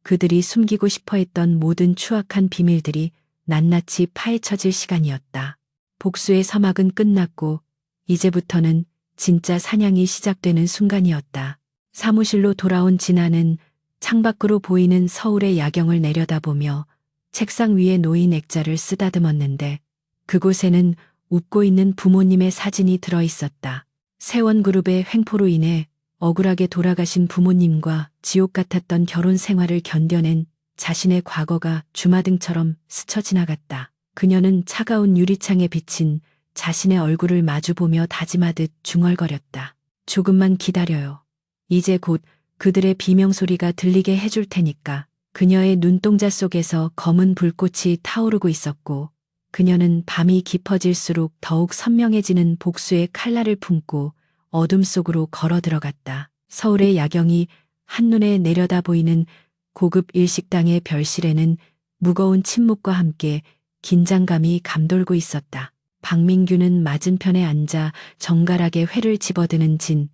그들이 숨기고 싶어 했던 모든 추악한 비밀들이 낱낱이 파헤쳐질 시간이었다. 복수의 서막은 끝났고 이제부터는 진짜 사냥이 시작되는 순간이었다. 사무실로 돌아온 진아는 창밖으로 보이는 서울의 야경을 내려다보며 책상 위에 놓인 액자를 쓰다듬었는데 그곳에는 웃고 있는 부모님의 사진이 들어 있었다. 세원그룹의 횡포로 인해 억울하게 돌아가신 부모님과 지옥 같았던 결혼 생활을 견뎌낸 자신의 과거가 주마등처럼 스쳐 지나갔다. 그녀는 차가운 유리창에 비친 자신의 얼굴을 마주보며 다짐하듯 중얼거렸다. 조금만 기다려요. 이제 곧 그들의 비명소리가 들리게 해줄 테니까. 그녀의 눈동자 속에서 검은 불꽃이 타오르고 있었고 그녀는 밤이 깊어질수록 더욱 선명해지는 복수의 칼날을 품고 어둠 속으로 걸어 들어갔다. 서울의 야경이 한눈에 내려다 보이는 고급 일식당의 별실에는 무거운 침묵과 함께 긴장감이 감돌고 있었다. 박민규는 맞은편에 앉아 정갈하게 회를 집어드는 진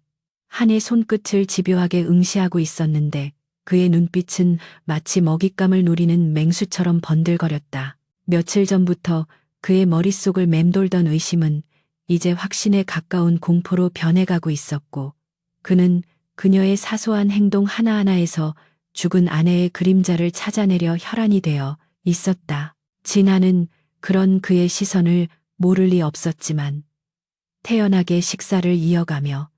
한의 손끝을 집요하게 응시하고 있었는데 그의 눈빛은 마치 먹잇감을 노리는 맹수처럼 번들거렸다. 며칠 전부터 그의 머릿속을 맴돌던 의심은 이제 확신에 가까운 공포로 변해가고 있었고 그는 그녀의 사소한 행동 하나하나에서 죽은 아내의 그림자를 찾아내려 혈안이 되어 있었다. 진아는 그런 그의 시선을 모를 리 없었지만 태연하게 식사를 이어가며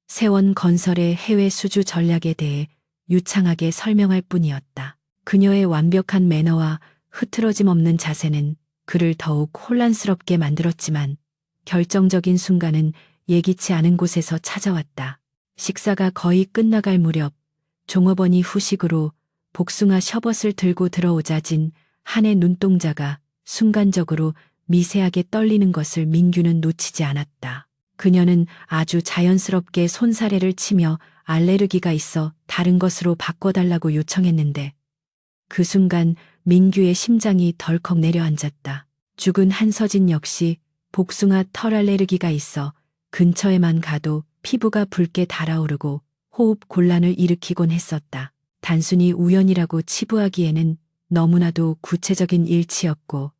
세원건설의 해외 수주 전략에 대해 유창하게 설명할 뿐이었다. 그녀의 완벽한 매너와 흐트러짐 없는 자세는 그를 더욱 혼란스럽게 만들었지만 결정적인 순간은 예기치 않은 곳에서 찾아왔다. 식사가 거의 끝나갈 무렵 종업원이 후식으로 복숭아 셔벗을 들고 들어오자 진 한의 눈동자가 순간적으로 미세하게 떨리는 것을 민규는 놓치지 않았다. 그녀는 아주 자연스럽게 손사래를 치며 알레르기가 있어 다른 것으로 바꿔달라고 요청했는데 그 순간 민규의 심장이 덜컥 내려앉았다. 죽은 한서진 역시 복숭아 털 알레르기가 있어 근처에만 가도 피부가 붉게 달아오르고 호흡 곤란을 일으키곤 했었다. 단순히 우연이라고 치부하기에는 너무나도 구체적인 일치였고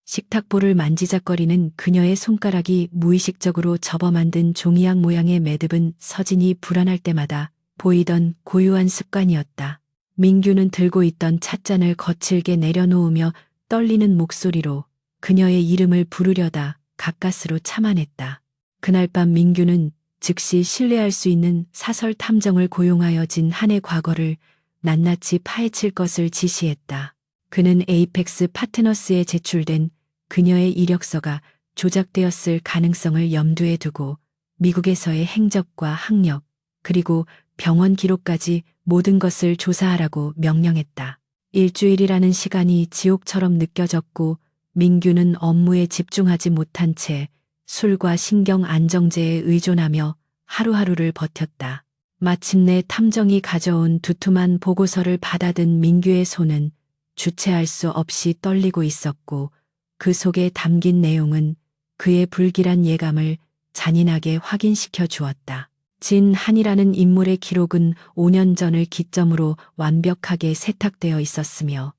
식탁볼을 만지작거리는 그녀의 손가락이 무의식적으로 접어만든 종이약 모양의 매듭은 서진이 불안할 때마다 보이던 고유한 습관이었다. 민규는 들고 있던 찻잔을 거칠게 내려놓으며 떨리는 목소리로 그녀의 이름을 부르려다 가까스로 참아냈다. 그날 밤 민규는 즉시 신뢰할 수 있는 사설 탐정을 고용하여 진 한의 과거를 낱낱이 파헤칠 것을 지시했다. 그는 에이펙스 파트너스에 제출된 그녀의 이력서가 조작되었을 가능성을 염두에 두고 미국에서의 행적과 학력, 그리고 병원 기록까지 모든 것을 조사하라고 명령했다. 일주일이라는 시간이 지옥처럼 느껴졌고 민규는 업무에 집중하지 못한 채 술과 신경 안정제에 의존하며 하루하루를 버텼다. 마침내 탐정이 가져온 두툼한 보고서를 받아든 민규의 손은 주체할 수 없이 떨리고 있었고 그 속에 담긴 내용은 그의 불길한 예감을 잔인하게 확인시켜 주었다. 진한이라는 인물의 기록은 5년 전을 기점으로 완벽하게 세탁되어 있었으며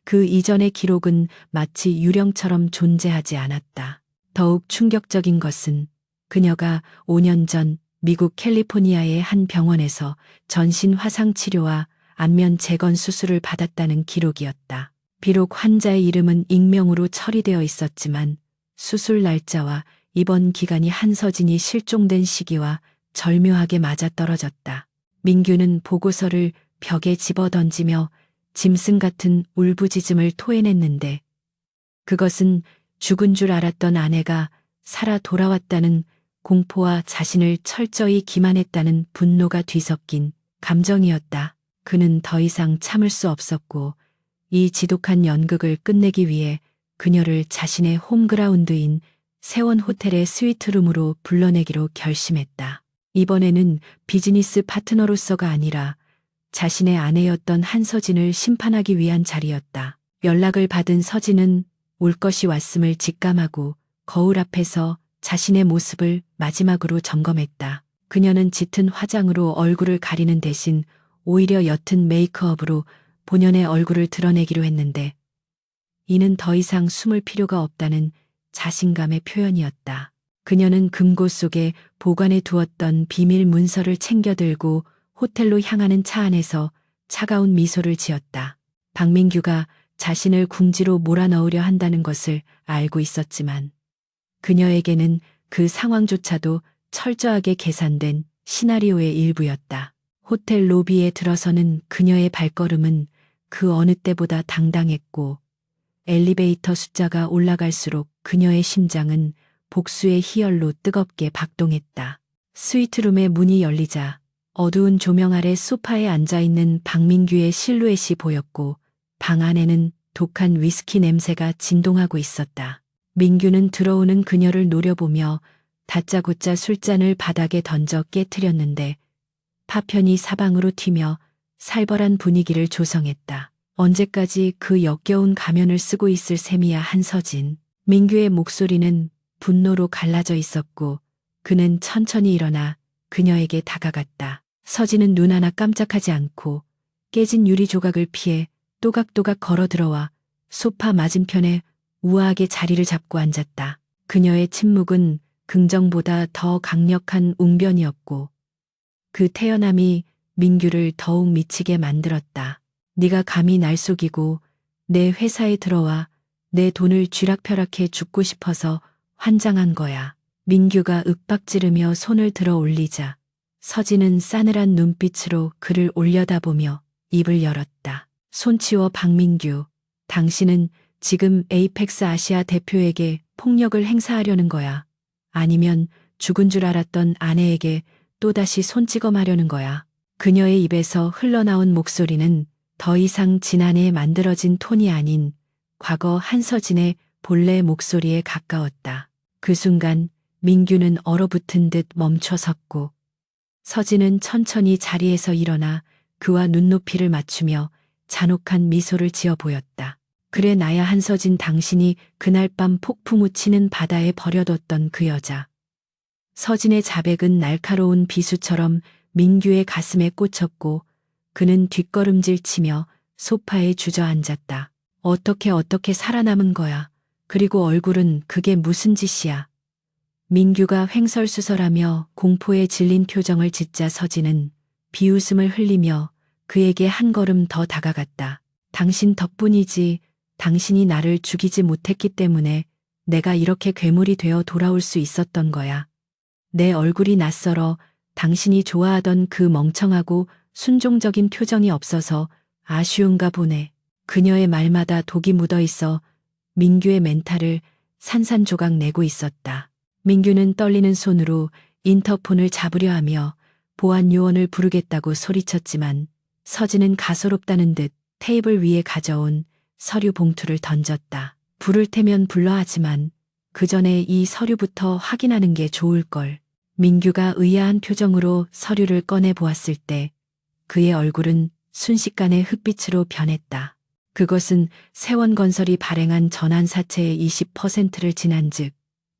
그 이전의 기록은 마치 유령처럼 존재하지 않았다. 더욱 충격적인 것은 그녀가 5년 전 미국 캘리포니아의 한 병원에서 전신 화상 치료와 안면 재건 수술을 받았다는 기록이었다. 비록 환자의 이름은 익명으로 처리되어 있었지만 수술 날짜와 입원 기간이 한서진이 실종된 시기와 절묘하게 맞아떨어졌다. 민규는 보고서를 벽에 집어던지며 짐승 같은 울부짖음을 토해냈는데 그것은 죽은 줄 알았던 아내가 살아 돌아왔다는 공포와 자신을 철저히 기만했다는 분노가 뒤섞인 감정이었다. 그는 더 이상 참을 수 없었고 이 지독한 연극을 끝내기 위해 그녀를 자신의 홈그라운드인 세원 호텔의 스위트룸으로 불러내기로 결심했다. 이번에는 비즈니스 파트너로서가 아니라 자신의 아내였던 한서진을 심판하기 위한 자리였다. 연락을 받은 서진은 올 것이 왔음을 직감하고 거울 앞에서 자신의 모습을 마지막으로 점검했다. 그녀는 짙은 화장으로 얼굴을 가리는 대신 오히려 옅은 메이크업으로 본연의 얼굴을 드러내기로 했는데 이는 더 이상 숨을 필요가 없다는 자신감의 표현이었다. 그녀는 금고 속에 보관해 두었던 비밀 문서를 챙겨들고 호텔로 향하는 차 안에서 차가운 미소를 지었다. 박민규가 자신을 궁지로 몰아넣으려 한다는 것을 알고 있었지만 그녀에게는 그 상황조차도 철저하게 계산된 시나리오의 일부였다. 호텔 로비에 들어서는 그녀의 발걸음은 그 어느 때보다 당당했고 엘리베이터 숫자가 올라갈수록 그녀의 심장은 복수의 희열로 뜨겁게 박동했다. 스위트룸의 문이 열리자 어두운 조명 아래 소파에 앉아있는 박민규의 실루엣이 보였고 방 안에는 독한 위스키 냄새가 진동하고 있었다. 민규는 들어오는 그녀를 노려보며 다짜고짜 술잔을 바닥에 던져 깨트렸는데 파편이 사방으로 튀며 살벌한 분위기를 조성했다. 언제까지 그 역겨운 가면을 쓰고 있을 셈이야 한서진. 민규의 목소리는 분노로 갈라져 있었고 그는 천천히 일어나 그녀에게 다가갔다. 서진은 눈 하나 깜짝하지 않고 깨진 유리 조각을 피해 또각또각 걸어 들어와 소파 맞은편에 우아하게 자리를 잡고 앉았다. 그녀의 침묵은 긍정보다 더 강력한 웅변이었고 그 태연함이 민규를 더욱 미치게 만들었다. 네가 감히 날 속이고 내 회사에 들어와 내 돈을 쥐락펴락해 죽고 싶어서 환장한 거야. 민규가 윽박지르며 손을 들어 올리자 서진은 싸늘한 눈빛으로 그를 올려다보며 입을 열었다. 손 치워 박민규. 당신은 지금 에이펙스 아시아 대표에게 폭력을 행사하려는 거야. 아니면 죽은 줄 알았던 아내에게 또다시 손찌검하려는 거야. 그녀의 입에서 흘러나온 목소리는 더 이상 지난해에 만들어진 톤이 아닌 과거 한서진의 본래 목소리에 가까웠다. 그 순간 민규는 얼어붙은 듯 멈춰 섰고 서진은 천천히 자리에서 일어나 그와 눈높이를 맞추며 잔혹한 미소를 지어 보였다. 그래 나야 한서진 당신이 그날 밤 폭풍 우치는 바다에 버려뒀던 그 여자. 서진의 자백은 날카로운 비수처럼 민규의 가슴에 꽂혔고 그는 뒷걸음질 치며 소파에 주저앉았다. 어떻게 살아남은 거야. 그리고 얼굴은 그게 무슨 짓이야. 민규가 횡설수설하며 공포에 질린 표정을 짓자 서진은 비웃음을 흘리며 그에게 한 걸음 더 다가갔다. 당신 덕분이지. 당신이 나를 죽이지 못했기 때문에 내가 이렇게 괴물이 되어 돌아올 수 있었던 거야. 내 얼굴이 낯설어 당신이 좋아하던 그 멍청하고 순종적인 표정이 없어서 아쉬운가 보네. 그녀의 말마다 독이 묻어 있어 민규의 멘탈을 산산조각 내고 있었다. 민규는 떨리는 손으로 인터폰을 잡으려 하며 보안 요원을 부르겠다고 소리쳤지만 서진은 가소롭다는 듯 테이블 위에 가져온 서류 봉투를 던졌다. 부를 테면 불러 하지만 그 전에 이 서류부터 확인하는 게 좋을걸. 민규가 의아한 표정으로 서류를 꺼내 보았을 때 그의 얼굴은 순식간에 흑빛으로 변했다. 그것은 세원건설이 발행한 전환사채의 20%를 지난즉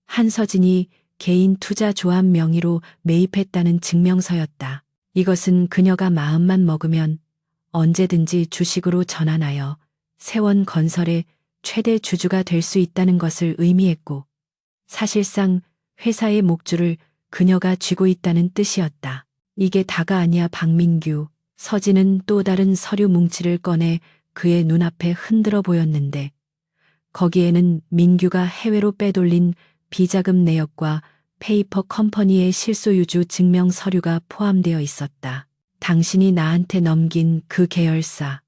한서진이 개인 투자 조합 명의로 매입했다는 증명서였다. 이것은 그녀가 마음만 먹으면 언제든지 주식으로 전환하여 세원건설의 최대 주주가 될 수 있다는 것을 의미했고, 사실상 회사의 목줄을 그녀가 쥐고 있다는 뜻이었다. 이게 다가 아니야. 박민규. 서진은 또 다른 서류 뭉치를 꺼내 그의 눈앞에 흔들어 보였는데, 거기에는 민규가 해외로 빼돌린 비자금 내역과 페이퍼 컴퍼니의 실소유주 증명 서류가 포함되어 있었다. 당신이 나한테 넘긴 그 계열사,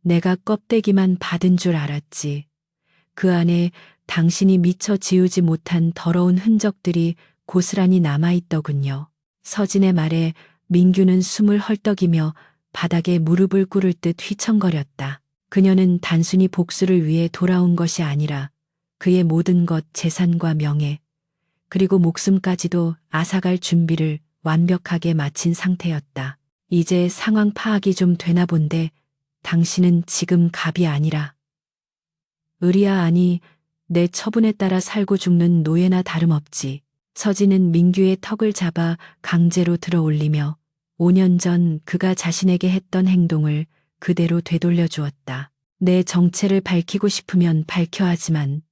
내가 껍데기만 받은 줄 알았지. 그 안에 당신이 미처 지우지 못한 더러운 흔적들이 고스란히 남아있더군요. 서진의 말에 민규는 숨을 헐떡이며 바닥에 무릎을 꿇을 듯 휘청거렸다. 그녀는 단순히 복수를 위해 돌아온 것이 아니라 그의 모든 것, 재산과 명예, 그리고 목숨까지도 앗아갈 준비를 완벽하게 마친 상태였다. 이제 상황 파악이 좀 되나 본데 당신은 지금 갑이 아니라 을이야. 아니, 내 처분에 따라 살고 죽는 노예나 다름없지. 서진은 민규의 턱을 잡아 강제로 들어올리며 5년 전 그가 자신에게 했던 행동을 그대로 되돌려 주었다. 내 정체를 밝히고 싶으면 밝혀 하지만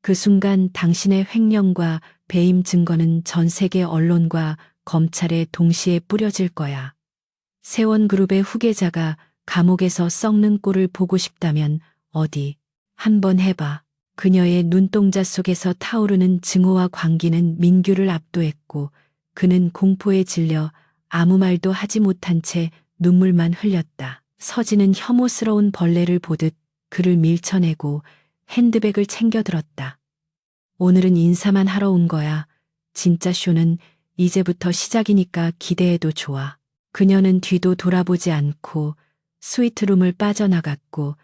그 순간 당신의 횡령과 배임 증거는 전 세계 언론과 검찰에 동시에 뿌려질 거야. 세원그룹의 후계자가 감옥에서 썩는 꼴을 보고 싶다면 어디 한번 해봐. 그녀의 눈동자 속에서 타오르는 증오와 광기는 민규를 압도했고 그는 공포에 질려 아무 말도 하지 못한 채 눈물만 흘렸다. 서진은 혐오스러운 벌레를 보듯 그를 밀쳐내고 핸드백을 챙겨들었다. 오늘은 인사만 하러 온 거야. 진짜 쇼는 이제부터 시작이니까 기대해도 좋아. 그녀는 뒤도 돌아보지 않고 스위트룸을 빠져나갔고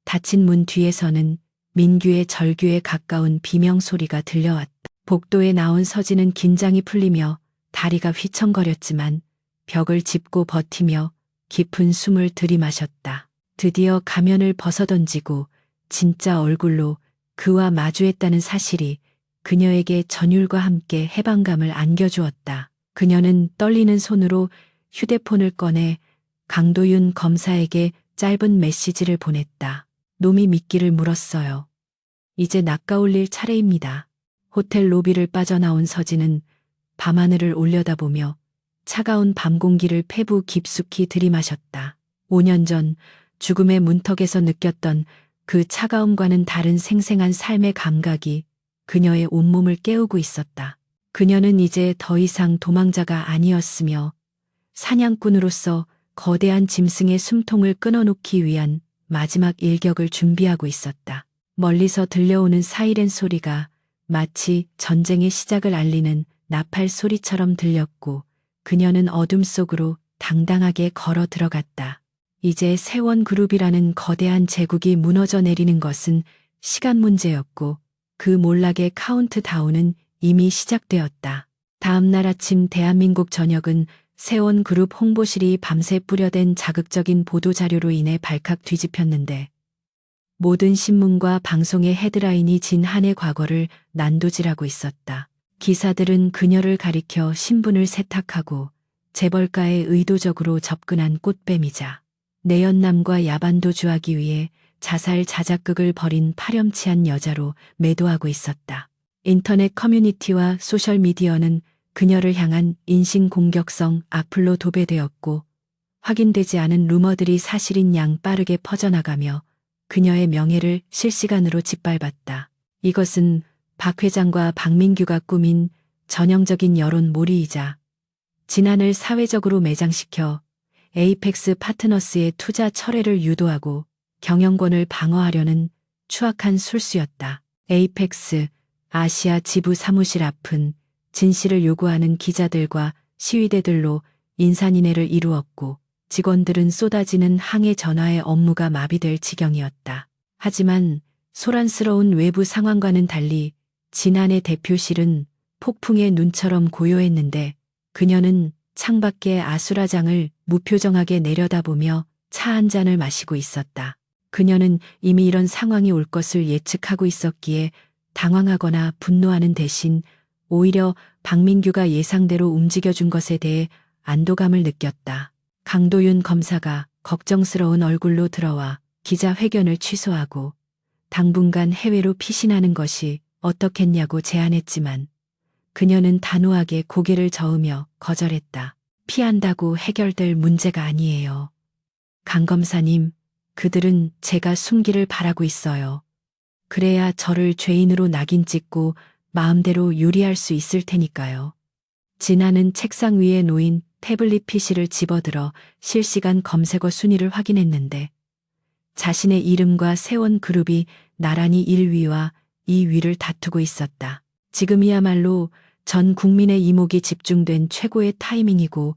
닫힌 문 뒤에서는 민규의 절규에 가까운 비명 소리가 들려왔다. 복도에 나온 서진은 긴장이 풀리며 다리가 휘청거렸지만 벽을 짚고 버티며 깊은 숨을 들이마셨다. 드디어 가면을 벗어던지고 진짜 얼굴로 그와 마주했다는 사실이 그녀에게 전율과 함께 해방감을 안겨주었다. 그녀는 떨리는 손으로 휴대폰을 꺼내 강도윤 검사에게 짧은 메시지를 보냈다. 놈이 미끼를 물었어요. 이제 낚아올릴 차례입니다. 호텔 로비를 빠져나온 서진은 밤하늘을 올려다보며 차가운 밤 공기를 폐부 깊숙이 들이마셨다. 5년 전 죽음의 문턱에서 느꼈던 그 차가움과는 다른 생생한 삶의 감각이 그녀의 온몸을 깨우고 있었다. 그녀는 이제 더 이상 도망자가 아니었으며 사냥꾼으로서 거대한 짐승의 숨통을 끊어놓기 위한 마지막 일격을 준비하고 있었다. 멀리서 들려오는 사이렌 소리가 마치 전쟁의 시작을 알리는 나팔 소리처럼 들렸고 그녀는 어둠 속으로 당당하게 걸어 들어갔다. 이제 세원그룹이라는 거대한 제국이 무너져 내리는 것은 시간 문제였고 그 몰락의 카운트다운은 이미 시작되었다. 다음 날 아침 대한민국 전역은 세원그룹 홍보실이 밤새 뿌려댄 자극적인 보도자료로 인해 발칵 뒤집혔는데 모든 신문과 방송의 헤드라인이 진 한의 과거를 난도질하고 있었다. 기사들은 그녀를 가리켜 신분을 세탁하고 재벌가에 의도적으로 접근한 꽃뱀이자 내연남과 야반도주하기 위해 자살 자작극을 벌인 파렴치한 여자로 매도하고 있었다. 인터넷 커뮤니티와 소셜미디어는 그녀를 향한 인신공격성 악플로 도배되었고 확인되지 않은 루머들이 사실인 양 빠르게 퍼져나가며 그녀의 명예를 실시간으로 짓밟았다. 이것은 박 회장과 박민규가 꾸민 전형적인 여론 몰이이자 진안을 사회적으로 매장시켜 에이펙스 파트너스의 투자 철회를 유도하고 경영권을 방어하려는 추악한 술수였다. 에이펙스 아시아 지부 사무실 앞은 진실을 요구하는 기자들과 시위대들로 인산인해를 이루었고 직원들은 쏟아지는 항해 전화의 업무가 마비될 지경이었다. 하지만 소란스러운 외부 상황과는 달리 진안의 대표실은 폭풍의 눈처럼 고요했는데 그녀는 창밖의 아수라장을 무표정하게 내려다보며 차 한 잔을 마시고 있었다. 그녀는 이미 이런 상황이 올 것을 예측하고 있었기에 당황하거나 분노하는 대신 오히려 박민규가 예상대로 움직여준 것에 대해 안도감을 느꼈다. 강도윤 검사가 걱정스러운 얼굴로 들어와 기자회견을 취소하고 당분간 해외로 피신하는 것이 어떻겠냐고 제안했지만 그녀는 단호하게 고개를 저으며 거절했다. 피한다고 해결될 문제가 아니에요. 강 검사님, 그들은 제가 숨기를 바라고 있어요. 그래야 저를 죄인으로 낙인 찍고 마음대로 요리할 수 있을 테니까요. 진아는 책상 위에 놓인 태블릿 PC를 집어들어 실시간 검색어 순위를 확인했는데 자신의 이름과 세원그룹이 나란히 1위와 2위를 다투고 있었다. 지금이야말로 전 국민의 이목이 집중된 최고의 타이밍이고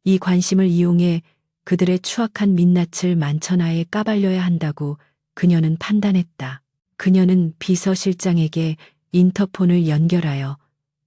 이 관심을 이용해 그들의 추악한 민낯을 만천하에 까발려야 한다고 그녀는 판단했다. 그녀는 비서실장에게 인터폰을 연결하여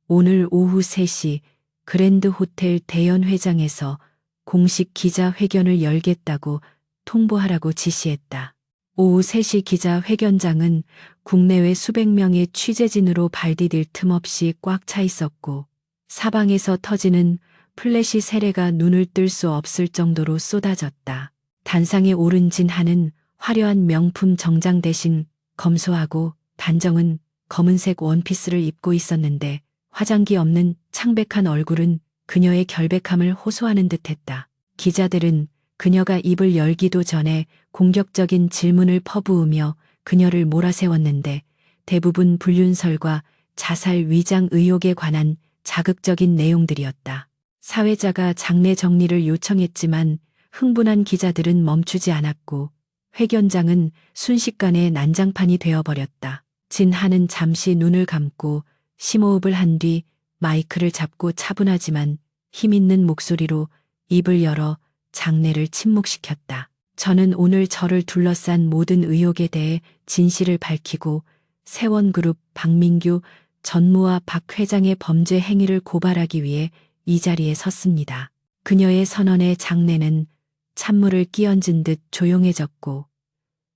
오늘 오후 3시 그랜드 호텔 대연회장에서 공식 기자회견을 열겠다고 통보하라고 지시했다. 오후 3시 기자회견장은 국내외 수백 명의 취재진으로 발디딜 틈 없이 꽉 차 있었고 사방에서 터지는 플래시 세례가 눈을 뜰 수 없을 정도로 쏟아졌다. 단상에 오른 진하는 화려한 명품 정장 대신 검소하고 단정은 검은색 원피스를 입고 있었는데 화장기 없는 창백한 얼굴은 그녀의 결백함을 호소하는 듯했다. 기자들은 그녀가 입을 열기도 전에 공격적인 질문을 퍼부으며 그녀를 몰아세웠는데 대부분 불륜설과 자살 위장 의혹에 관한 자극적인 내용들이었다. 사회자가 장례 정리를 요청했지만 흥분한 기자들은 멈추지 않았고 회견장은 순식간에 난장판이 되어버렸다. 진하는 잠시 눈을 감고 심호흡을 한 뒤 마이크를 잡고 차분하지만 힘있는 목소리로 입을 열어 장례를 침묵시켰다. 저는 오늘 저를 둘러싼 모든 의혹에 대해 진실을 밝히고 세원그룹 박민규 전무와 박 회장의 범죄 행위를 고발하기 위해 이 자리에 섰습니다. 그녀의 선언에 장내는 찬물을 끼얹은 듯 조용해졌고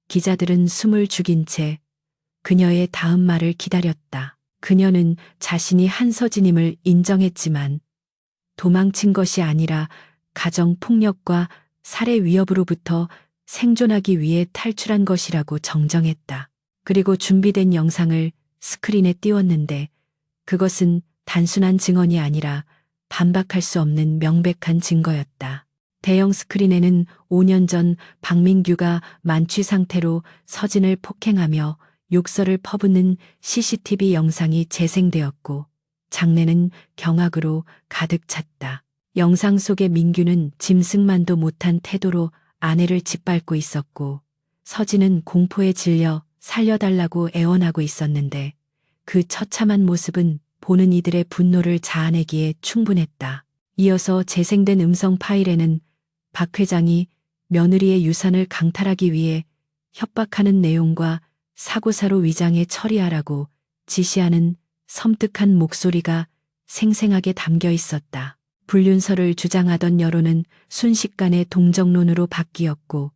기자들은 숨을 죽인 채 그녀의 다음 말을 기다렸다. 그녀는 자신이 한서진임을 인정했지만 도망친 것이 아니라 가정폭력과 살해 위협으로부터 생존하기 위해 탈출한 것이라고 정정했다. 그리고 준비된 영상을 스크린에 띄웠는데 그것은 단순한 증언이 아니라 반박할 수 없는 명백한 증거였다. 대형 스크린에는 5년 전 박민규가 만취 상태로 서진을 폭행하며 욕설을 퍼붓는 CCTV 영상이 재생되었고 장내는 경악으로 가득 찼다. 영상 속의 민규는 짐승만도 못한 태도로 아내를 짓밟고 있었고 서진은 공포에 질려 살려달라고 애원하고 있었는데 그 처참한 모습은 보는 이들의 분노를 자아내기에 충분했다. 이어서 재생된 음성 파일에는 박 회장이 며느리의 유산을 강탈하기 위해 협박하는 내용과 사고사로 위장해 처리하라고 지시하는 섬뜩한 목소리가 생생하게 담겨 있었다. 불륜설을 주장하던 여론은 순식간에 동정론으로 바뀌었고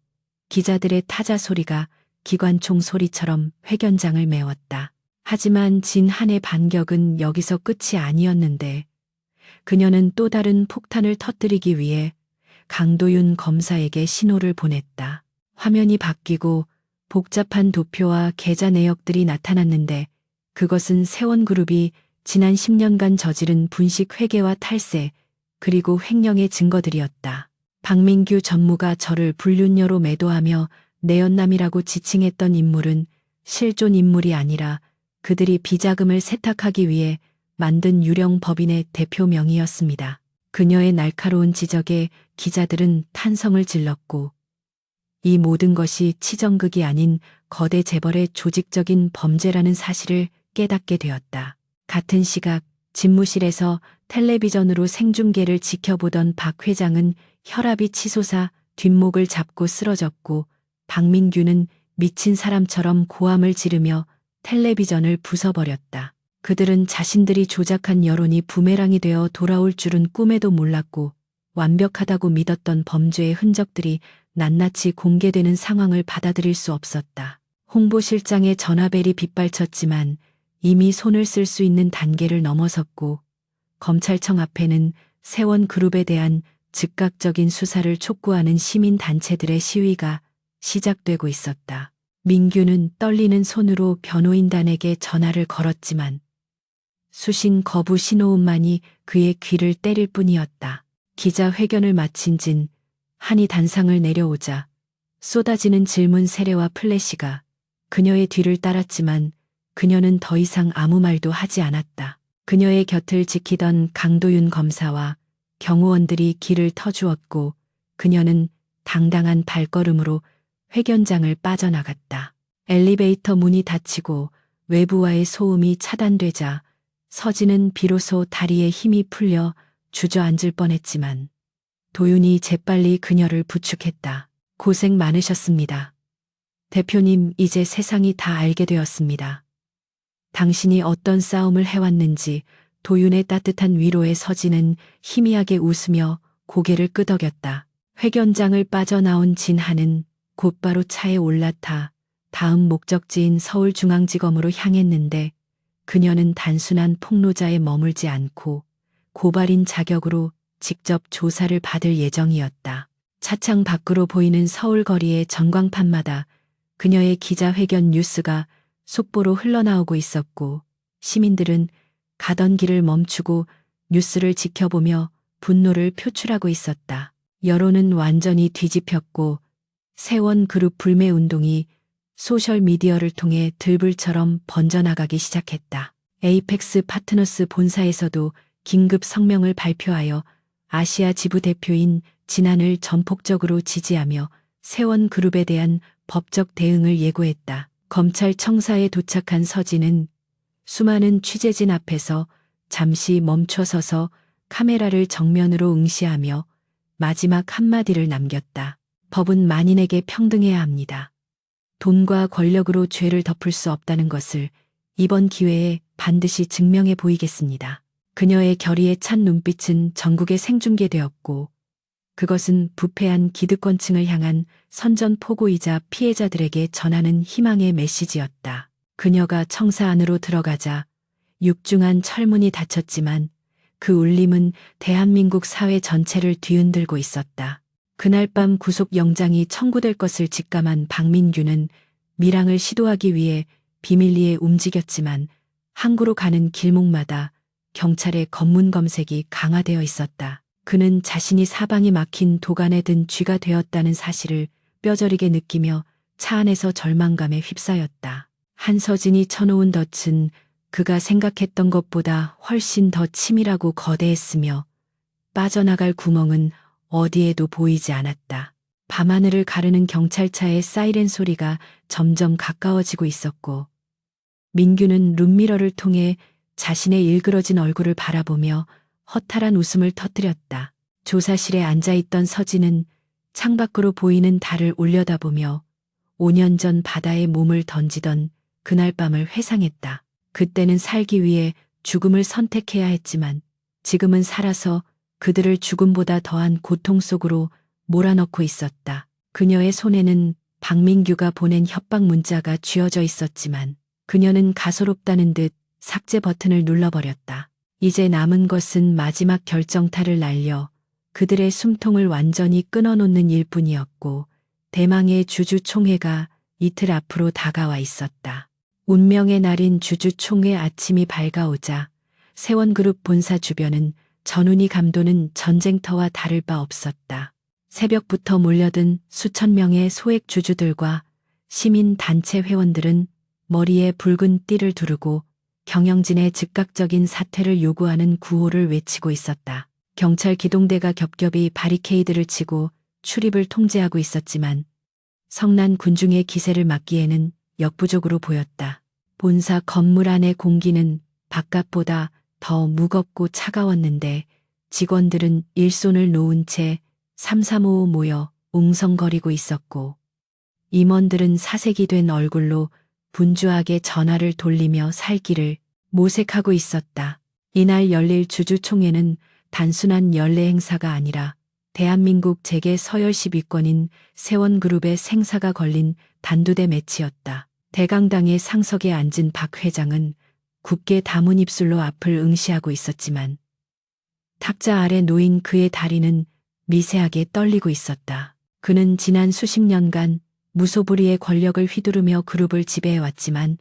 기자들의 타자 소리가 기관총 소리처럼 회견장을 메웠다. 하지만 진한의 반격은 여기서 끝이 아니었는데 그녀는 또 다른 폭탄을 터뜨리기 위해 강도윤 검사에게 신호를 보냈다. 화면이 바뀌고 복잡한 도표와 계좌 내역들이 나타났는데 그것은 세원그룹이 지난 10년간 저지른 분식 회계와 탈세 그리고 횡령의 증거들이었다. 박민규 전무가 저를 불륜녀로 매도하며 내연남이라고 지칭했던 인물은 실존 인물이 아니라 그들이 비자금을 세탁하기 위해 만든 유령 법인의 대표명이었습니다. 그녀의 날카로운 지적에 기자들은 탄성을 질렀고 이 모든 것이 치정극이 아닌 거대 재벌의 조직적인 범죄라는 사실을 깨닫게 되었다. 같은 시각 집무실에서 텔레비전으로 생중계를 지켜보던 박 회장은 혈압이 치솟아 뒷목을 잡고 쓰러졌고 박민규는 미친 사람처럼 고함을 지르며 텔레비전을 부숴버렸다. 그들은 자신들이 조작한 여론이 부메랑이 되어 돌아올 줄은 꿈에도 몰랐고 완벽하다고 믿었던 범죄의 흔적들이 낱낱이 공개되는 상황을 받아들일 수 없었다. 홍보실장의 전화벨이 빗발쳤지만 이미 손을 쓸 수 있는 단계를 넘어섰고 검찰청 앞에는 세원그룹에 대한 즉각적인 수사를 촉구하는 시민단체들의 시위가 시작되고 있었다. 민규는 떨리는 손으로 변호인단에게 전화를 걸었지만 수신 거부 신호음만이 그의 귀를 때릴 뿐이었다. 기자회견을 마친 진 한이 단상을 내려오자 쏟아지는 질문 세례와 플래시가 그녀의 뒤를 따랐지만 그녀는 더 이상 아무 말도 하지 않았다. 그녀의 곁을 지키던 강도윤 검사와 경호원들이 길을 터주었고 그녀는 당당한 발걸음으로 회견장을 빠져나갔다. 엘리베이터 문이 닫히고 외부와의 소음이 차단되자 서진은 비로소 다리에 힘이 풀려 주저앉을 뻔했지만 도윤이 재빨리 그녀를 부축했다. 고생 많으셨습니다. 대표님, 이제 세상이 다 알게 되었습니다. 당신이 어떤 싸움을 해왔는지. 도윤의 따뜻한 위로에 서진은 희미하게 웃으며 고개를 끄덕였다. 회견장을 빠져나온 진한은 곧바로 차에 올라타 다음 목적지인 서울중앙지검으로 향했는데 그녀는 단순한 폭로자에 머물지 않고 고발인 자격으로 직접 조사를 받을 예정이었다. 차창 밖으로 보이는 서울 거리의 전광판마다 그녀의 기자회견 뉴스가 속보로 흘러나오고 있었고 시민들은 가던 길을 멈추고 뉴스를 지켜보며 분노를 표출하고 있었다. 여론은 완전히 뒤집혔고 세원그룹 불매운동이 소셜미디어를 통해 들불처럼 번져나가기 시작했다. 에이펙스 파트너스 본사에서도 긴급 성명을 발표하여 아시아 지부 대표인 진한을 전폭적으로 지지하며 세원그룹에 대한 법적 대응을 예고했다. 검찰청사에 도착한 서진은 수많은 취재진 앞에서 잠시 멈춰서서 카메라를 정면으로 응시하며 마지막 한마디를 남겼다. 법은 만인에게 평등해야 합니다. 돈과 권력으로 죄를 덮을 수 없다는 것을 이번 기회에 반드시 증명해 보이겠습니다. 그녀의 결의에 찬 눈빛은 전국에 생중계되었고 그것은 부패한 기득권층을 향한 선전포고이자 피해자들에게 전하는 희망의 메시지였다. 그녀가 청사 안으로 들어가자 육중한 철문이 닫혔지만 그 울림은 대한민국 사회 전체를 뒤흔들고 있었다. 그날 밤 구속영장이 청구될 것을 직감한 박민규는 밀항을 시도하기 위해 비밀리에 움직였지만 항구로 가는 길목마다 경찰의 검문 검색이 강화되어 있었다. 그는 자신이 사방이 막힌 도간에 든 쥐가 되었다는 사실을 뼈저리게 느끼며 차 안에서 절망감에 휩싸였다. 한서진이 쳐놓은 덫은 그가 생각했던 것보다 훨씬 더 치밀하고 거대했으며 빠져나갈 구멍은 어디에도 보이지 않았다. 밤하늘을 가르는 경찰차의 사이렌 소리가 점점 가까워지고 있었고 민규는 룸미러를 통해 자신의 일그러진 얼굴을 바라보며 허탈한 웃음을 터뜨렸다. 조사실에 앉아있던 서진은 창밖으로 보이는 달을 올려다보며 5년 전 바다에 몸을 던지던 그날 밤을 회상했다. 그때는 살기 위해 죽음을 선택해야 했지만 지금은 살아서 그들을 죽음보다 더한 고통 속으로 몰아넣고 있었다. 그녀의 손에는 박민규가 보낸 협박 문자가 쥐어져 있었지만 그녀는 가소롭다는 듯 삭제 버튼을 눌러버렸다. 이제 남은 것은 마지막 결정타를 날려 그들의 숨통을 완전히 끊어놓는 일뿐이었고 대망의 주주총회가 이틀 앞으로 다가와 있었다. 운명의 날인 주주총회 아침이 밝아오자 세원그룹 본사 주변은 전운이 감도는 전쟁터와 다를 바 없었다. 새벽부터 몰려든 수천 명의 소액 주주들과 시민단체 회원들은 머리에 붉은 띠를 두르고 경영진의 즉각적인 사퇴를 요구하는 구호를 외치고 있었다. 경찰 기동대가 겹겹이 바리케이드를 치고 출입을 통제하고 있었지만 성난 군중의 기세를 막기에는 역부족으로 보였다. 본사 건물 안의 공기는 바깥보다 더 무겁고 차가웠는데 직원들은 일손을 놓은 채 삼삼오오 모여 웅성거리고 있었고 임원들은 사색이 된 얼굴로 분주하게 전화를 돌리며 살기를 모색하고 있었다. 이날 열릴 주주총회는 단순한 연례 행사가 아니라 대한민국 재계 서열시 위권인 세원그룹의 생사가 걸린 단두대 매치였다. 대강당의 상석에 앉은 박 회장은 굳게 담은 입술로 앞을 응시하고 있었지만 탁자 아래 놓인 그의 다리는 미세하게 떨리고 있었다. 그는 지난 수십 년간 무소불위의 권력을 휘두르며 그룹을 지배해왔지만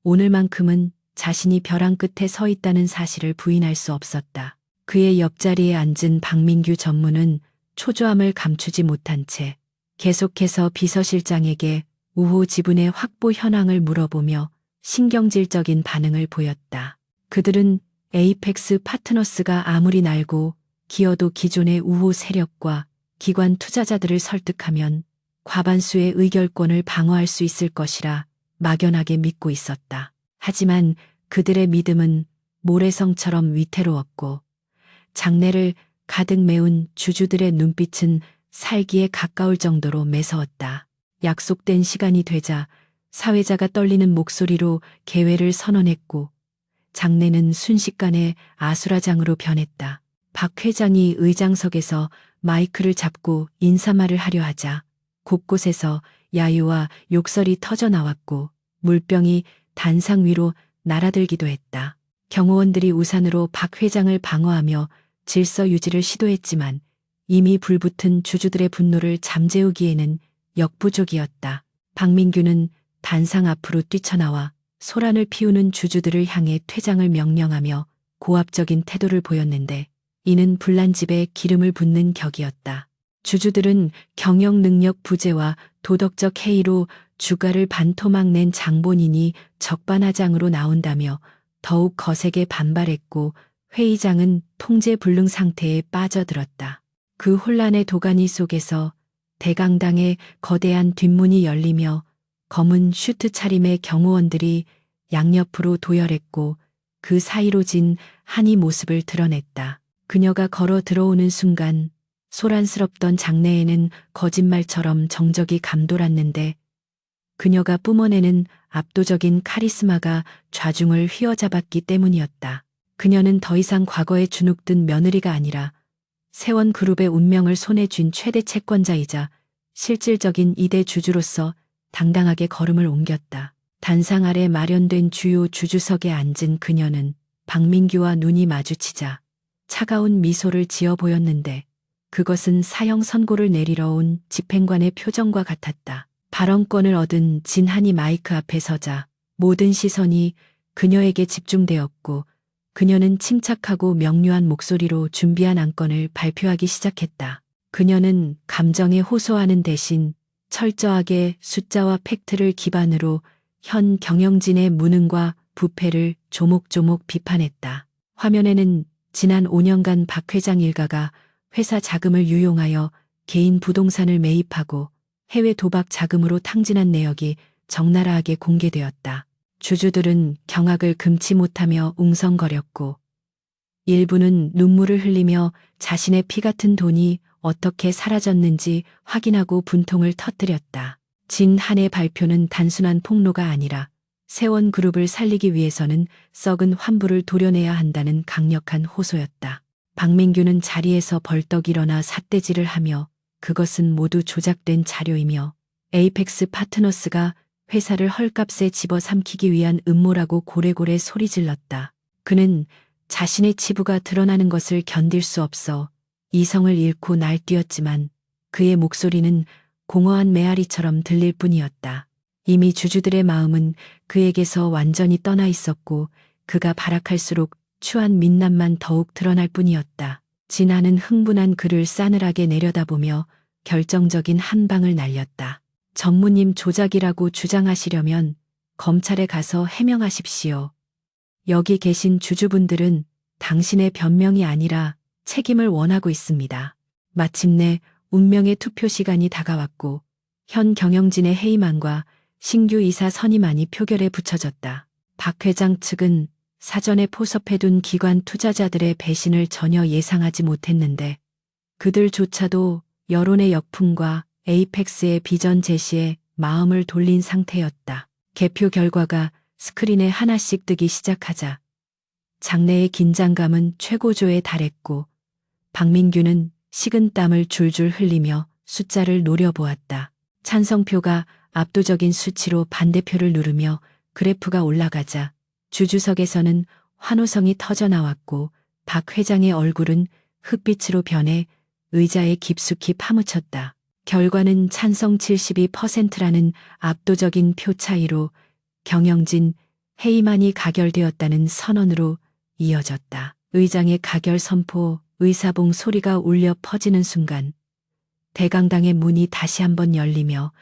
오늘만큼은 자신이 벼랑 끝에 서 있다는 사실을 부인할 수 없었다. 그의 옆자리에 앉은 박민규 전무는 초조함을 감추지 못한 채 계속해서 비서실장에게 우호 지분의 확보 현황을 물어보며 신경질적인 반응을 보였다. 그들은 에이펙스 파트너스가 아무리 날고 기어도 기존의 우호 세력과 기관 투자자들을 설득하면 과반수의 의결권을 방어할 수 있을 것이라 막연하게 믿고 있었다. 하지만 그들의 믿음은 모래성처럼 위태로웠고 장내를 가득 메운 주주들의 눈빛은 살기에 가까울 정도로 매서웠다. 약속된 시간이 되자 사회자가 떨리는 목소리로 개회를 선언했고 장내는 순식간에 아수라장으로 변했다. 박 회장이 의장석에서 마이크를 잡고 인사말을 하려 하자 곳곳에서 야유와 욕설이 터져나왔고 물병이 단상 위로 날아들기도 했다. 경호원들이 우산으로 박 회장을 방어하며 질서 유지를 시도했지만 이미 불붙은 주주들의 분노를 잠재우기에는 역부족이었다. 박민규는 단상 앞으로 뛰쳐나와 소란을 피우는 주주들을 향해 퇴장을 명령하며 고압적인 태도를 보였는데 이는 불난집에 기름을 붓는 격이었다. 주주들은 경영 능력 부재와 도덕적 해이로 주가를 반토막 낸 장본인이 적반하장으로 나온다며 더욱 거세게 반발했고 회의장은 통제불능 상태에 빠져들었다. 그 혼란의 도가니 속에서 대강당의 거대한 뒷문이 열리며 검은 슈트 차림의 경호원들이 양옆으로 도열했고 그 사이로 진 한이 모습을 드러냈다. 그녀가 걸어 들어오는 순간 소란스럽던 장내에는 거짓말처럼 정적이 감돌았는데 그녀가 뿜어내는 압도적인 카리스마가 좌중을 휘어잡았기 때문이었다. 그녀는 더 이상 과거에 주눅든 며느리가 아니라 세원그룹의 운명을 손에 쥔 최대 채권자이자 실질적인 2대 주주로서 당당하게 걸음을 옮겼다. 단상 아래 마련된 주요 주주석에 앉은 그녀는 박민규와 눈이 마주치자 차가운 미소를 지어 보였는데 그것은 사형 선고를 내리러 온 집행관의 표정과 같았다. 발언권을 얻은 진한이 마이크 앞에 서자 모든 시선이 그녀에게 집중되었고 그녀는 침착하고 명료한 목소리로 준비한 안건을 발표하기 시작했다. 그녀는 감정에 호소하는 대신 철저하게 숫자와 팩트를 기반으로 현 경영진의 무능과 부패를 조목조목 비판했다. 화면에는 지난 5년간 박 회장 일가가 회사 자금을 유용하여 개인 부동산을 매입하고 해외 도박 자금으로 탕진한 내역이 적나라하게 공개되었다. 주주들은 경악을 금치 못하며 웅성거렸고 일부는 눈물을 흘리며 자신의 피 같은 돈이 어떻게 사라졌는지 확인하고 분통을 터뜨렸다. 진한의 발표는 단순한 폭로가 아니라 세원그룹을 살리기 위해서는 썩은 환부를 도려내야 한다는 강력한 호소였다. 박민규는 자리에서 벌떡 일어나 삿대질을 하며 그것은 모두 조작된 자료이며 에이펙스 파트너스가 회사를 헐값에 집어삼키기 위한 음모라고 고래고래 소리질렀다. 그는 자신의 치부가 드러나는 것을 견딜 수 없어 이성을 잃고 날뛰었지만 그의 목소리는 공허한 메아리처럼 들릴 뿐이었다. 이미 주주들의 마음은 그에게서 완전히 떠나 있었고 그가 발악할수록 추한 민낯만 더욱 드러날 뿐이었다. 진아는 흥분한 그를 싸늘하게 내려다보며 결정적인 한 방을 날렸다. 전무님 조작이라고 주장하시려면 검찰에 가서 해명하십시오. 여기 계신 주주분들은 당신의 변명이 아니라 책임을 원하고 있습니다. 마침내 운명의 투표 시간이 다가왔고 현 경영진의 해임안과 신규 이사 선임안이 표결에 붙여졌다. 박 회장 측은 사전에 포섭해둔 기관 투자자들의 배신을 전혀 예상하지 못했는데 그들조차도 여론의 역풍과 에이펙스의 비전 제시에 마음을 돌린 상태였다. 개표 결과가 스크린에 하나씩 뜨기 시작하자 장내의 긴장감은 최고조에 달했고 박민규는 식은땀을 줄줄 흘리며 숫자를 노려보았다. 찬성표가 압도적인 수치로 반대표를 누르며 그래프가 올라가자 주주석에서는 환호성이 터져 나왔고 박 회장의 얼굴은 흑빛으로 변해 의자에 깊숙이 파묻혔다. 결과는 찬성 72%라는 압도적인 표 차이로 경영진 해임안이 가결되었다는 선언으로 이어졌다. 의장의 가결 선포, 의사봉 소리가 울려 퍼지는 순간 대강당의 문이 다시 한번 열리며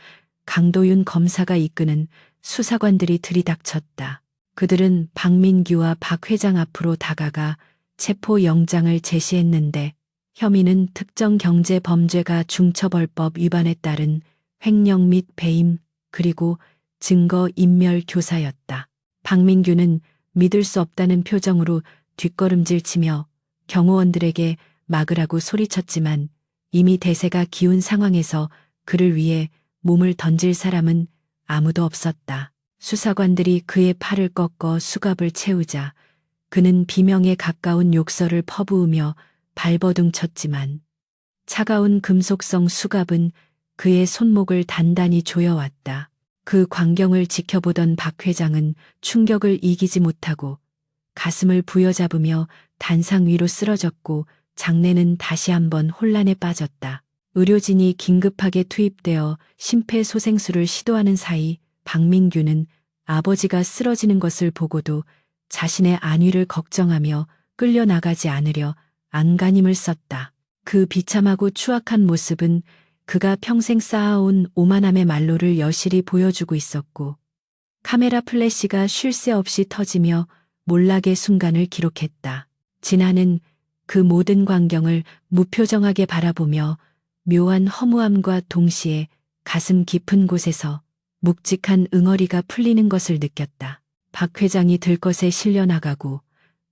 강도윤 검사가 이끄는 수사관들이 들이닥쳤다. 그들은 박민규와 박 회장 앞으로 다가가 체포영장을 제시했는데 혐의는 특정경제범죄가 중처벌법 위반에 따른 횡령 및 배임 그리고 증거인멸 교사였다. 박민규는 믿을 수 없다는 표정으로 뒷걸음질치며 경호원들에게 막으라고 소리쳤지만 이미 대세가 기운 상황에서 그를 위해 몸을 던질 사람은 아무도 없었다. 수사관들이 그의 팔을 꺾어 수갑을 채우자 그는 비명에 가까운 욕설을 퍼부으며 발버둥쳤지만 차가운 금속성 수갑은 그의 손목을 단단히 조여왔다. 그 광경을 지켜보던 박 회장은 충격을 이기지 못하고 가슴을 부여잡으며 단상 위로 쓰러졌고 장내는 다시 한번 혼란에 빠졌다. 의료진이 긴급하게 투입되어 심폐소생술을 시도하는 사이 박민규는 아버지가 쓰러지는 것을 보고도 자신의 안위를 걱정하며 끌려나가지 않으려 안간힘을 썼다. 그 비참하고 추악한 모습은 그가 평생 쌓아온 오만함의 말로를 여실히 보여주고 있었고 카메라 플래시가 쉴 새 없이 터지며 몰락의 순간을 기록했다. 진아는 그 모든 광경을 무표정하게 바라보며 묘한 허무함과 동시에 가슴 깊은 곳에서 묵직한 응어리가 풀리는 것을 느꼈다. 박 회장이 들것에 실려나가고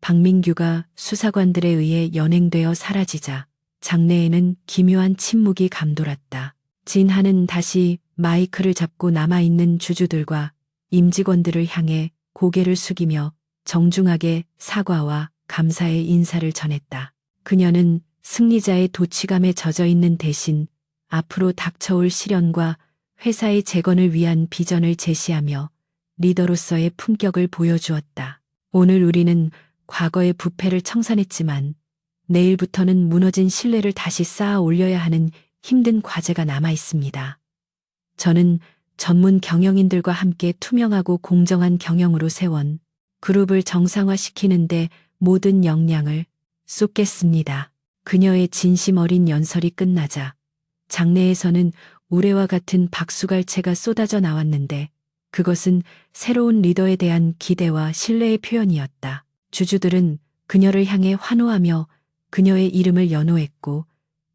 박민규가 수사관들에 의해 연행되어 사라지자 장내에는 기묘한 침묵이 감돌았다. 진하는 다시 마이크를 잡고 남아있는 주주들과 임직원들을 향해 고개를 숙이며 정중하게 사과와 감사의 인사를 전했다. 그녀는 승리자의 도취감에 젖어 있는 대신 앞으로 닥쳐올 시련과 회사의 재건을 위한 비전을 제시하며 리더로서의 품격을 보여주었다. 오늘 우리는 과거의 부패를 청산했지만 내일부터는 무너진 신뢰를 다시 쌓아 올려야 하는 힘든 과제가 남아 있습니다. 저는 전문 경영인들과 함께 투명하고 공정한 경영으로 세원 그룹을 정상화시키는데 모든 역량을 쏟겠습니다. 그녀의 진심 어린 연설이 끝나자 장내에서는 우레와 같은 박수갈채가 쏟아져 나왔는데 그것은 새로운 리더에 대한 기대와 신뢰의 표현이었다. 주주들은 그녀를 향해 환호하며 그녀의 이름을 연호했고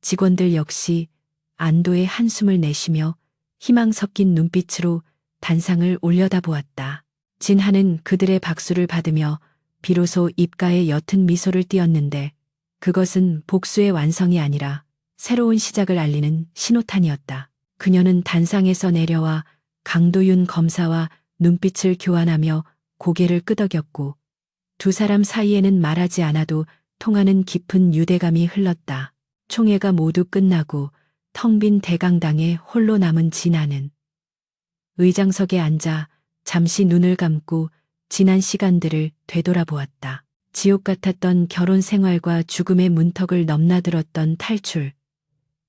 직원들 역시 안도의 한숨을 내쉬며 희망 섞인 눈빛으로 단상을 올려다보았다. 진하는 그들의 박수를 받으며 비로소 입가에 옅은 미소를 띄었는데 그것은 복수의 완성이 아니라 새로운 시작을 알리는 신호탄이었다. 그녀는 단상에서 내려와 강도윤 검사와 눈빛을 교환하며 고개를 끄덕였고 두 사람 사이에는 말하지 않아도 통하는 깊은 유대감이 흘렀다. 총회가 모두 끝나고 텅 빈 대강당에 홀로 남은 진아는 의장석에 앉아 잠시 눈을 감고 지난 시간들을 되돌아보았다. 지옥 같았던 결혼 생활과 죽음의 문턱을 넘나들었던 탈출,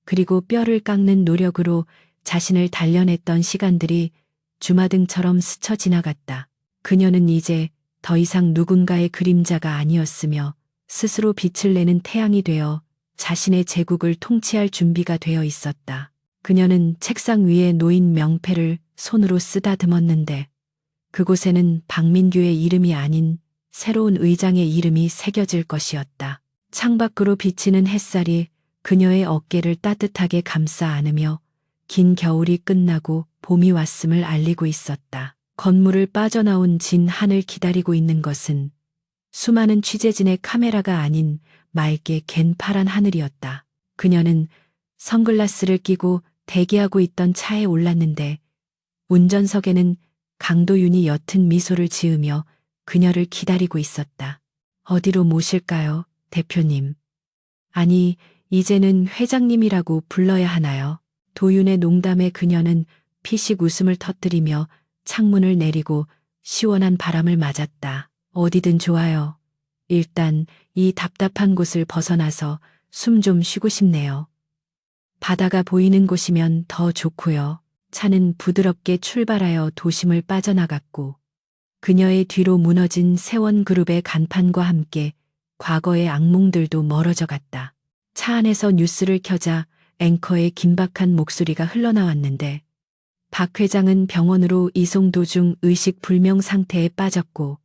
그리고 뼈를 깎는 노력으로 자신을 단련했던 시간들이 주마등처럼 스쳐 지나갔다. 그녀는 이제 더 이상 누군가의 그림자가 아니었으며 스스로 빛을 내는 태양이 되어 자신의 제국을 통치할 준비가 되어 있었다. 그녀는 책상 위에 놓인 명패를 손으로 쓰다듬었는데 그곳에는 박민규의 이름이 아닌 새로운 의장의 이름이 새겨질 것이었다. 창밖으로 비치는 햇살이 그녀의 어깨를 따뜻하게 감싸 안으며 긴 겨울이 끝나고 봄이 왔음을 알리고 있었다. 건물을 빠져나온 진한을 기다리고 있는 것은 수많은 취재진의 카메라가 아닌 맑게 갠 파란 하늘이었다. 그녀는 선글라스를 끼고 대기하고 있던 차에 올랐는데 운전석에는 강도윤이 옅은 미소를 지으며 그녀를 기다리고 있었다. 어디로 모실까요, 대표님? 아니, 이제는 회장님이라고 불러야 하나요? 도윤의 농담에 그녀는 피식 웃음을 터뜨리며 창문을 내리고 시원한 바람을 맞았다. 어디든 좋아요. 일단 이 답답한 곳을 벗어나서 숨 좀 쉬고 싶네요. 바다가 보이는 곳이면 더 좋고요. 차는 부드럽게 출발하여 도심을 빠져나갔고 그녀의 뒤로 무너진 세원그룹의 간판과 함께 과거의 악몽들도 멀어져 갔다. 차 안에서 뉴스를 켜자 앵커의 긴박한 목소리가 흘러나왔는데 박 회장은 병원으로 이송 도중 의식 불명 상태에 빠졌고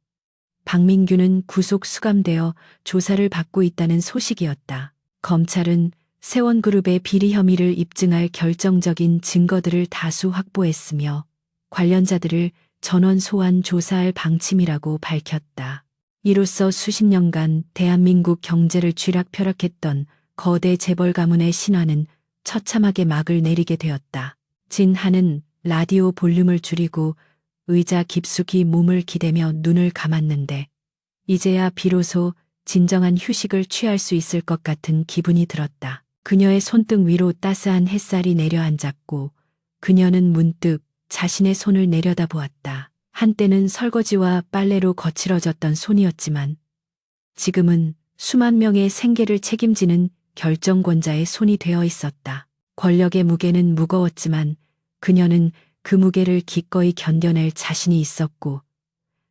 박민규는 구속 수감되어 조사를 받고 있다는 소식이었다. 검찰은 세원그룹의 비리 혐의를 입증할 결정적인 증거들을 다수 확보했으며 관련자들을 전원 소환 조사할 방침이라고 밝혔다. 이로써 수십 년간 대한민국 경제를 쥐락펴락했던 거대 재벌 가문의 신화는 처참하게 막을 내리게 되었다. 진한은 라디오 볼륨을 줄이고 의자 깊숙이 몸을 기대며 눈을 감았는데 이제야 비로소 진정한 휴식을 취할 수 있을 것 같은 기분이 들었다. 그녀의 손등 위로 따스한 햇살이 내려앉았고 그녀는 문득 자신의 손을 내려다보았다. 한때는 설거지와 빨래로 거칠어졌던 손이었지만 지금은 수만 명의 생계를 책임지는 결정권자의 손이 되어 있었다. 권력의 무게는 무거웠지만 그녀는 그 무게를 기꺼이 견뎌낼 자신이 있었고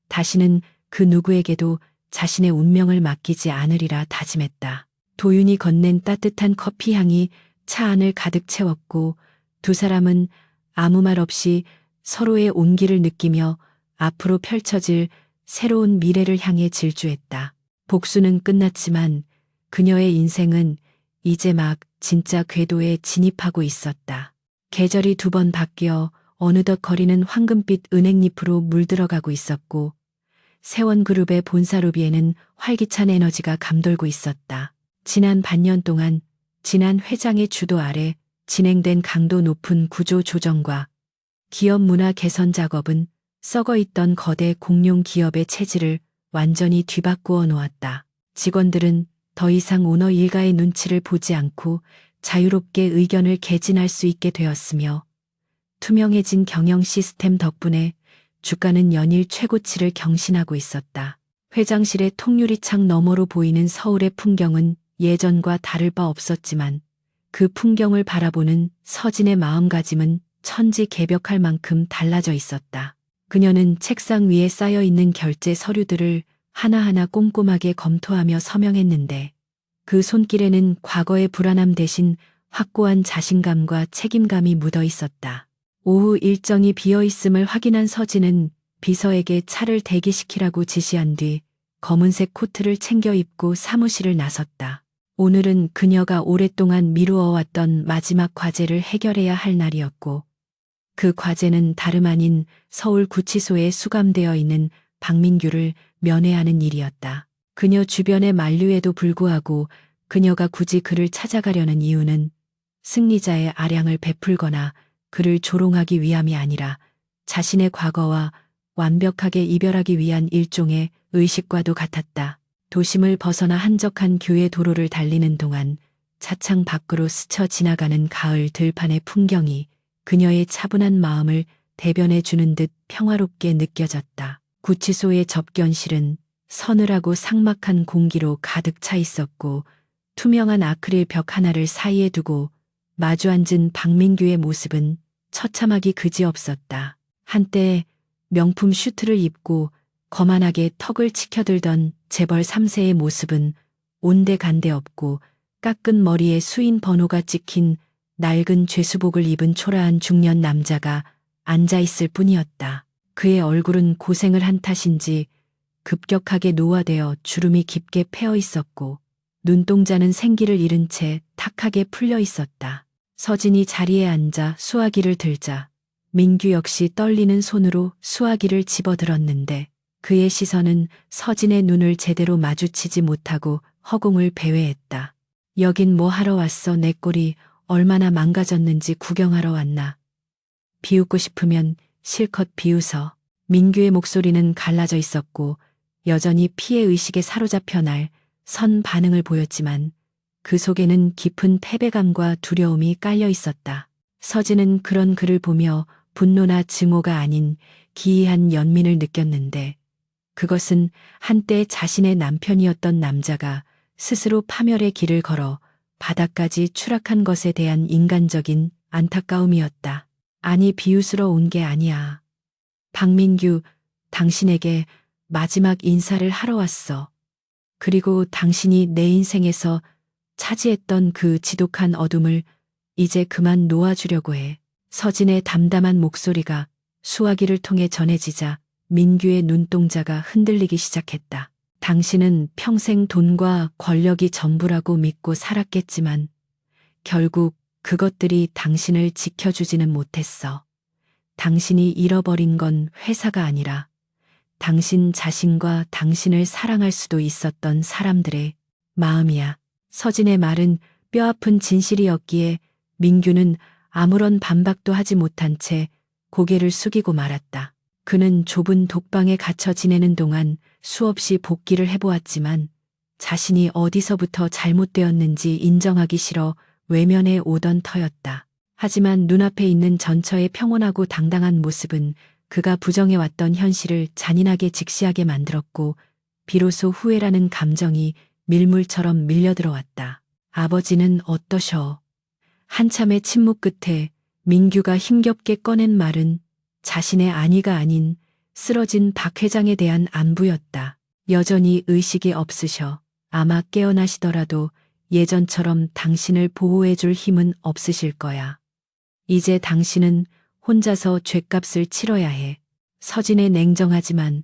다시는 그 누구에게도 자신의 운명을 맡기지 않으리라 다짐했다. 도윤이 건넨 따뜻한 커피 향이 차 안을 가득 채웠고 두 사람은 아무 말 없이 서로의 온기를 느끼며 앞으로 펼쳐질 새로운 미래를 향해 질주했다. 복수는 끝났지만 그녀의 인생은 이제 막 진짜 궤도에 진입하고 있었다. 계절이 두 번 바뀌어 어느덧 거리는 황금빛 은행잎으로 물들어가고 있었고 세원그룹의 본사 로비에는 활기찬 에너지가 감돌고 있었다. 지난 반년 동안 진한 회장의 주도 아래 진행된 강도 높은 구조 조정과 기업 문화 개선 작업은 썩어있던 거대 공룡 기업의 체질을 완전히 뒤바꾸어 놓았다. 직원들은 더 이상 오너 일가의 눈치를 보지 않고 자유롭게 의견을 개진할 수 있게 되었으며 투명해진 경영 시스템 덕분에 주가는 연일 최고치를 경신하고 있었다. 회장실의 통유리창 너머로 보이는 서울의 풍경은 예전과 다를 바 없었지만 그 풍경을 바라보는 서진의 마음가짐은 천지개벽할 만큼 달라져 있었다. 그녀는 책상 위에 쌓여있는 결제 서류들을 하나하나 꼼꼼하게 검토하며 서명했는데 그 손길에는 과거의 불안함 대신 확고한 자신감과 책임감이 묻어 있었다. 오후 일정이 비어있음을 확인한 서진은 비서에게 차를 대기시키라고 지시한 뒤 검은색 코트를 챙겨 입고 사무실을 나섰다. 오늘은 그녀가 오랫동안 미루어왔던 마지막 과제를 해결해야 할 날이었고 그 과제는 다름 아닌 서울 구치소에 수감되어 있는 박민규를 면회하는 일이었다. 그녀 주변의 만류에도 불구하고 그녀가 굳이 그를 찾아가려는 이유는 승리자의 아량을 베풀거나 그를 조롱하기 위함이 아니라 자신의 과거와 완벽하게 이별하기 위한 일종의 의식과도 같았다. 도심을 벗어나 한적한 교외 도로를 달리는 동안 차창 밖으로 스쳐 지나가는 가을 들판의 풍경이 그녀의 차분한 마음을 대변해 주는 듯 평화롭게 느껴졌다. 구치소의 접견실은 서늘하고 삭막한 공기로 가득 차 있었고 투명한 아크릴 벽 하나를 사이에 두고 마주 앉은 박민규의 모습은 처참하기 그지없었다. 한때 명품 슈트를 입고 거만하게 턱을 치켜들던 재벌 3세의 모습은 온데간데 없고 깎은 머리에 수인 번호가 찍힌 낡은 죄수복을 입은 초라한 중년 남자가 앉아있을 뿐이었다. 그의 얼굴은 고생을 한 탓인지 급격하게 노화되어 주름이 깊게 패어 있었고 눈동자는 생기를 잃은 채 탁하게 풀려 있었다. 서진이 자리에 앉아 수화기를 들자 민규 역시 떨리는 손으로 수화기를 집어들었는데 그의 시선은 서진의 눈을 제대로 마주치지 못하고 허공을 배회했다. 여긴 뭐 하러 왔어? 내 꼴이 얼마나 망가졌는지 구경하러 왔나. 비웃고 싶으면 실컷 비웃어. 민규의 목소리는 갈라져 있었고 여전히 피해의식에 사로잡혀 날 선 반응을 보였지만 그 속에는 깊은 패배감과 두려움이 깔려 있었다. 서진은 그런 그를 보며 분노나 증오가 아닌 기이한 연민을 느꼈는데 그것은 한때 자신의 남편이었던 남자가 스스로 파멸의 길을 걸어 바닥까지 추락한 것에 대한 인간적인 안타까움이었다. 아니, 비웃으러 온 게 아니야. 박민규, 당신에게 마지막 인사를 하러 왔어. 그리고 당신이 내 인생에서 차지했던 그 지독한 어둠을 이제 그만 놓아주려고 해. 서진의 담담한 목소리가 수화기를 통해 전해지자 민규의 눈동자가 흔들리기 시작했다. 당신은 평생 돈과 권력이 전부라고 믿고 살았겠지만 결국 그것들이 당신을 지켜주지는 못했어. 당신이 잃어버린 건 회사가 아니라 당신 자신과 당신을 사랑할 수도 있었던 사람들의 마음이야. 서진의 말은 뼈아픈 진실이었기에 민규는 아무런 반박도 하지 못한 채 고개를 숙이고 말았다. 그는 좁은 독방에 갇혀 지내는 동안 수없이 복기를 해보았지만 자신이 어디서부터 잘못되었는지 인정하기 싫어 외면해 오던 터였다. 하지만 눈앞에 있는 전처의 평온하고 당당한 모습은 그가 부정해왔던 현실을 잔인하게 직시하게 만들었고 비로소 후회라는 감정이 밀물처럼 밀려들어왔다. 아버지는 어떠셔? 한참의 침묵 끝에 민규가 힘겹게 꺼낸 말은 자신의 안위가 아닌 쓰러진 박 회장에 대한 안부였다. 여전히 의식이 없으셔. 아마 깨어나시더라도 예전처럼 당신을 보호해줄 힘은 없으실 거야. 이제 당신은 혼자서 죗값을 치러야 해. 서진의 냉정하지만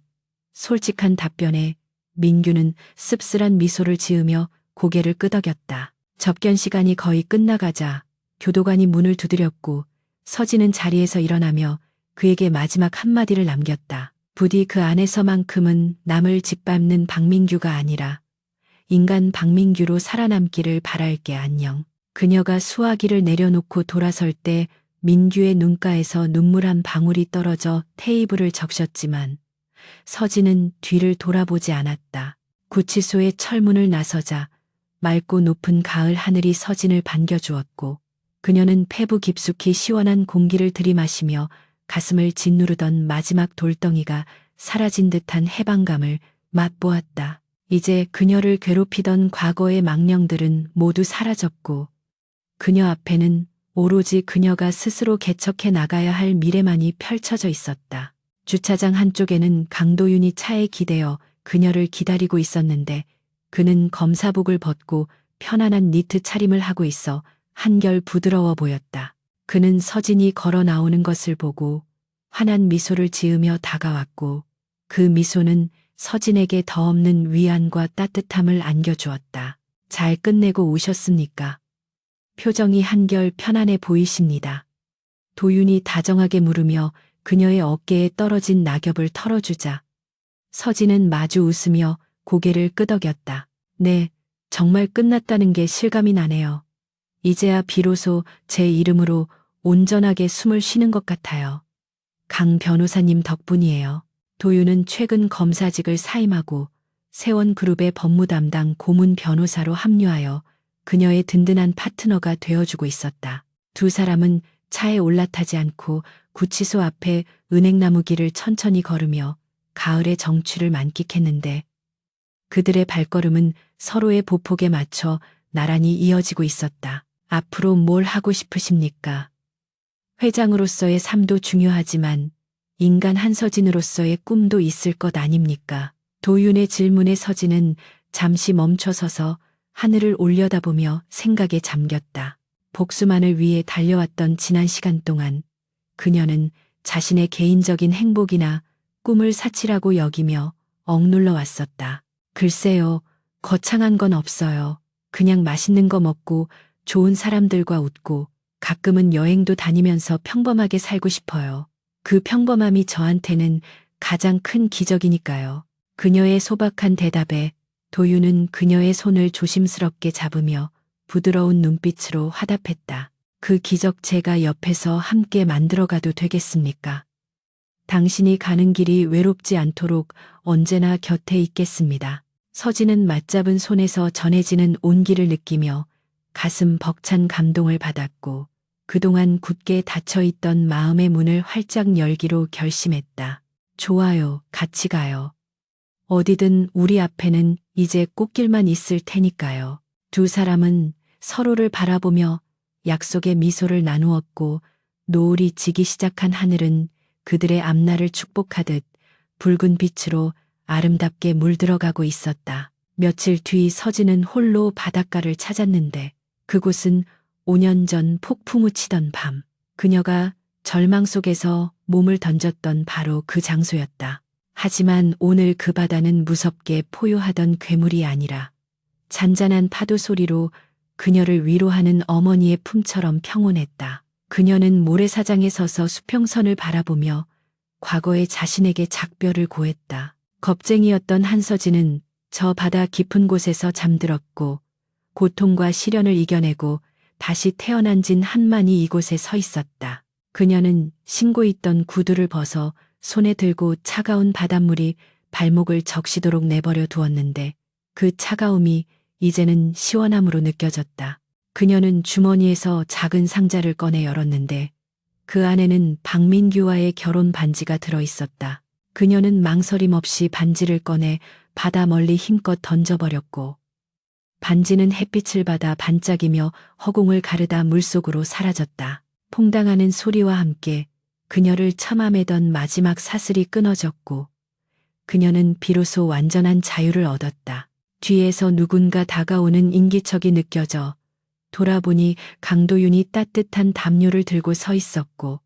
솔직한 답변에 민규는 씁쓸한 미소를 지으며 고개를 끄덕였다. 접견 시간이 거의 끝나가자 교도관이 문을 두드렸고 서진은 자리에서 일어나며 그에게 마지막 한마디를 남겼다. 부디 그 안에서만큼은 남을 짓밟는 박민규가 아니라 인간 박민규로 살아남기를 바랄게. 안녕. 그녀가 수화기를 내려놓고 돌아설 때 민규의 눈가에서 눈물 한 방울이 떨어져 테이블을 적셨지만 서진은 뒤를 돌아보지 않았다. 구치소의 철문을 나서자 맑고 높은 가을 하늘이 서진을 반겨주었고 그녀는 폐부 깊숙이 시원한 공기를 들이마시며 가슴을 짓누르던 마지막 돌덩이가 사라진 듯한 해방감을 맛보았다. 이제 그녀를 괴롭히던 과거의 망령들은 모두 사라졌고 그녀 앞에는 오로지 그녀가 스스로 개척해 나가야 할 미래만이 펼쳐져 있었다. 주차장 한쪽에는 강도윤이 차에 기대어 그녀를 기다리고 있었는데 그는 검사복을 벗고 편안한 니트 차림을 하고 있어 한결 부드러워 보였다. 그는 서진이 걸어 나오는 것을 보고 환한 미소를 지으며 다가왔고 그 미소는 서진에게 더 없는 위안과 따뜻함을 안겨주었다. 잘 끝내고 오셨습니까? 표정이 한결 편안해 보이십니다. 도윤이 다정하게 물으며 그녀의 어깨에 떨어진 낙엽을 털어주자 서진은 마주 웃으며 고개를 끄덕였다. 네, 정말 끝났다는 게 실감이 나네요. 이제야 비로소 제 이름으로 온전하게 숨을 쉬는 것 같아요. 강 변호사님 덕분이에요. 도윤은 최근 검사직을 사임하고 세원그룹의 법무담당 고문 변호사로 합류하여 그녀의 든든한 파트너가 되어주고 있었다. 두 사람은 차에 올라타지 않고 구치소 앞에 은행나무 길을 천천히 걸으며 가을의 정취를 만끽했는데 그들의 발걸음은 서로의 보폭에 맞춰 나란히 이어지고 있었다. 앞으로 뭘 하고 싶으십니까? 회장으로서의 삶도 중요하지만 인간 한서진으로서의 꿈도 있을 것 아닙니까? 도윤의 질문에 서진은 잠시 멈춰서서 하늘을 올려다보며 생각에 잠겼다. 복수만을 위해 달려왔던 지난 시간 동안 그녀는 자신의 개인적인 행복이나 꿈을 사치라고 여기며 억눌러 왔었다. 글쎄요, 거창한 건 없어요. 그냥 맛있는 거 먹고 좋은 사람들과 웃고 가끔은 여행도 다니면서 평범하게 살고 싶어요. 그 평범함이 저한테는 가장 큰 기적이니까요. 그녀의 소박한 대답에 도윤은 그녀의 손을 조심스럽게 잡으며 부드러운 눈빛으로 화답했다. 그 기적 제가 옆에서 함께 만들어가도 되겠습니까? 당신이 가는 길이 외롭지 않도록 언제나 곁에 있겠습니다. 서진은 맞잡은 손에서 전해지는 온기를 느끼며 가슴 벅찬 감동을 받았고 그동안 굳게 닫혀있던 마음의 문을 활짝 열기로 결심했다. 좋아요, 같이 가요. 어디든 우리 앞에는 이제 꽃길만 있을 테니까요. 두 사람은 서로를 바라보며 약속의 미소를 나누었고 노을이 지기 시작한 하늘은 그들의 앞날을 축복하듯 붉은 빛으로 아름답게 물들어가고 있었다. 며칠 뒤 서진은 홀로 바닷가를 찾았는데 그곳은 5년 전 폭풍우 치던 밤 그녀가 절망 속에서 몸을 던졌던 바로 그 장소였다. 하지만 오늘 그 바다는 무섭게 포효하던 괴물이 아니라 잔잔한 파도 소리로 그녀를 위로하는 어머니의 품처럼 평온했다. 그녀는 모래사장에 서서 수평선을 바라보며 과거의 자신에게 작별을 고했다. 겁쟁이였던 한서진은 저 바다 깊은 곳에서 잠들었고 고통과 시련을 이겨내고 다시 태어난 진 한만이 이곳에 서 있었다. 그녀는 신고 있던 구두를 벗어 손에 들고 차가운 바닷물이 발목을 적시도록 내버려 두었는데 그 차가움이 이제는 시원함으로 느껴졌다. 그녀는 주머니에서 작은 상자를 꺼내 열었는데 그 안에는 박민규와의 결혼 반지가 들어 있었다. 그녀는 망설임 없이 반지를 꺼내 바다 멀리 힘껏 던져버렸고 반지는 햇빛을 받아 반짝이며 허공을 가르다 물속으로 사라졌다. 퐁당하는 소리와 함께 그녀를 참아매던 마지막 사슬이 끊어졌고 그녀는 비로소 완전한 자유를 얻었다. 뒤에서 누군가 다가오는 인기척이 느껴져 돌아보니 강도윤이 따뜻한 담요를 들고 서 있었고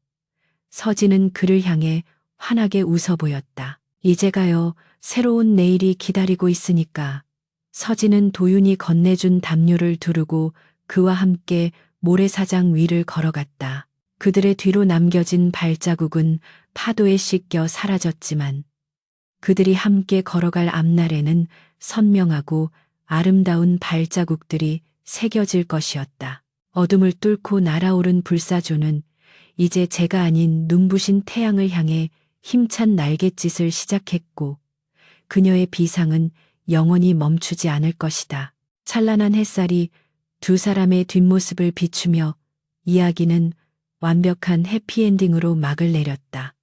서진은 그를 향해 환하게 웃어 보였다. 이제 가요. 새로운 내일이 기다리고 있으니까. 서진은 도윤이 건네준 담요를 두르고 그와 함께 모래사장 위를 걸어갔다. 그들의 뒤로 남겨진 발자국은 파도에 씻겨 사라졌지만 그들이 함께 걸어갈 앞날에는 선명하고 아름다운 발자국들이 새겨질 것이었다. 어둠을 뚫고 날아오른 불사조는 이제 제가 아닌 눈부신 태양을 향해 힘찬 날갯짓을 시작했고 그녀의 비상은 영원히 멈추지 않을 것이다. 찬란한 햇살이 두 사람의 뒷모습을 비추며 이야기는 완벽한 해피엔딩으로 막을 내렸다.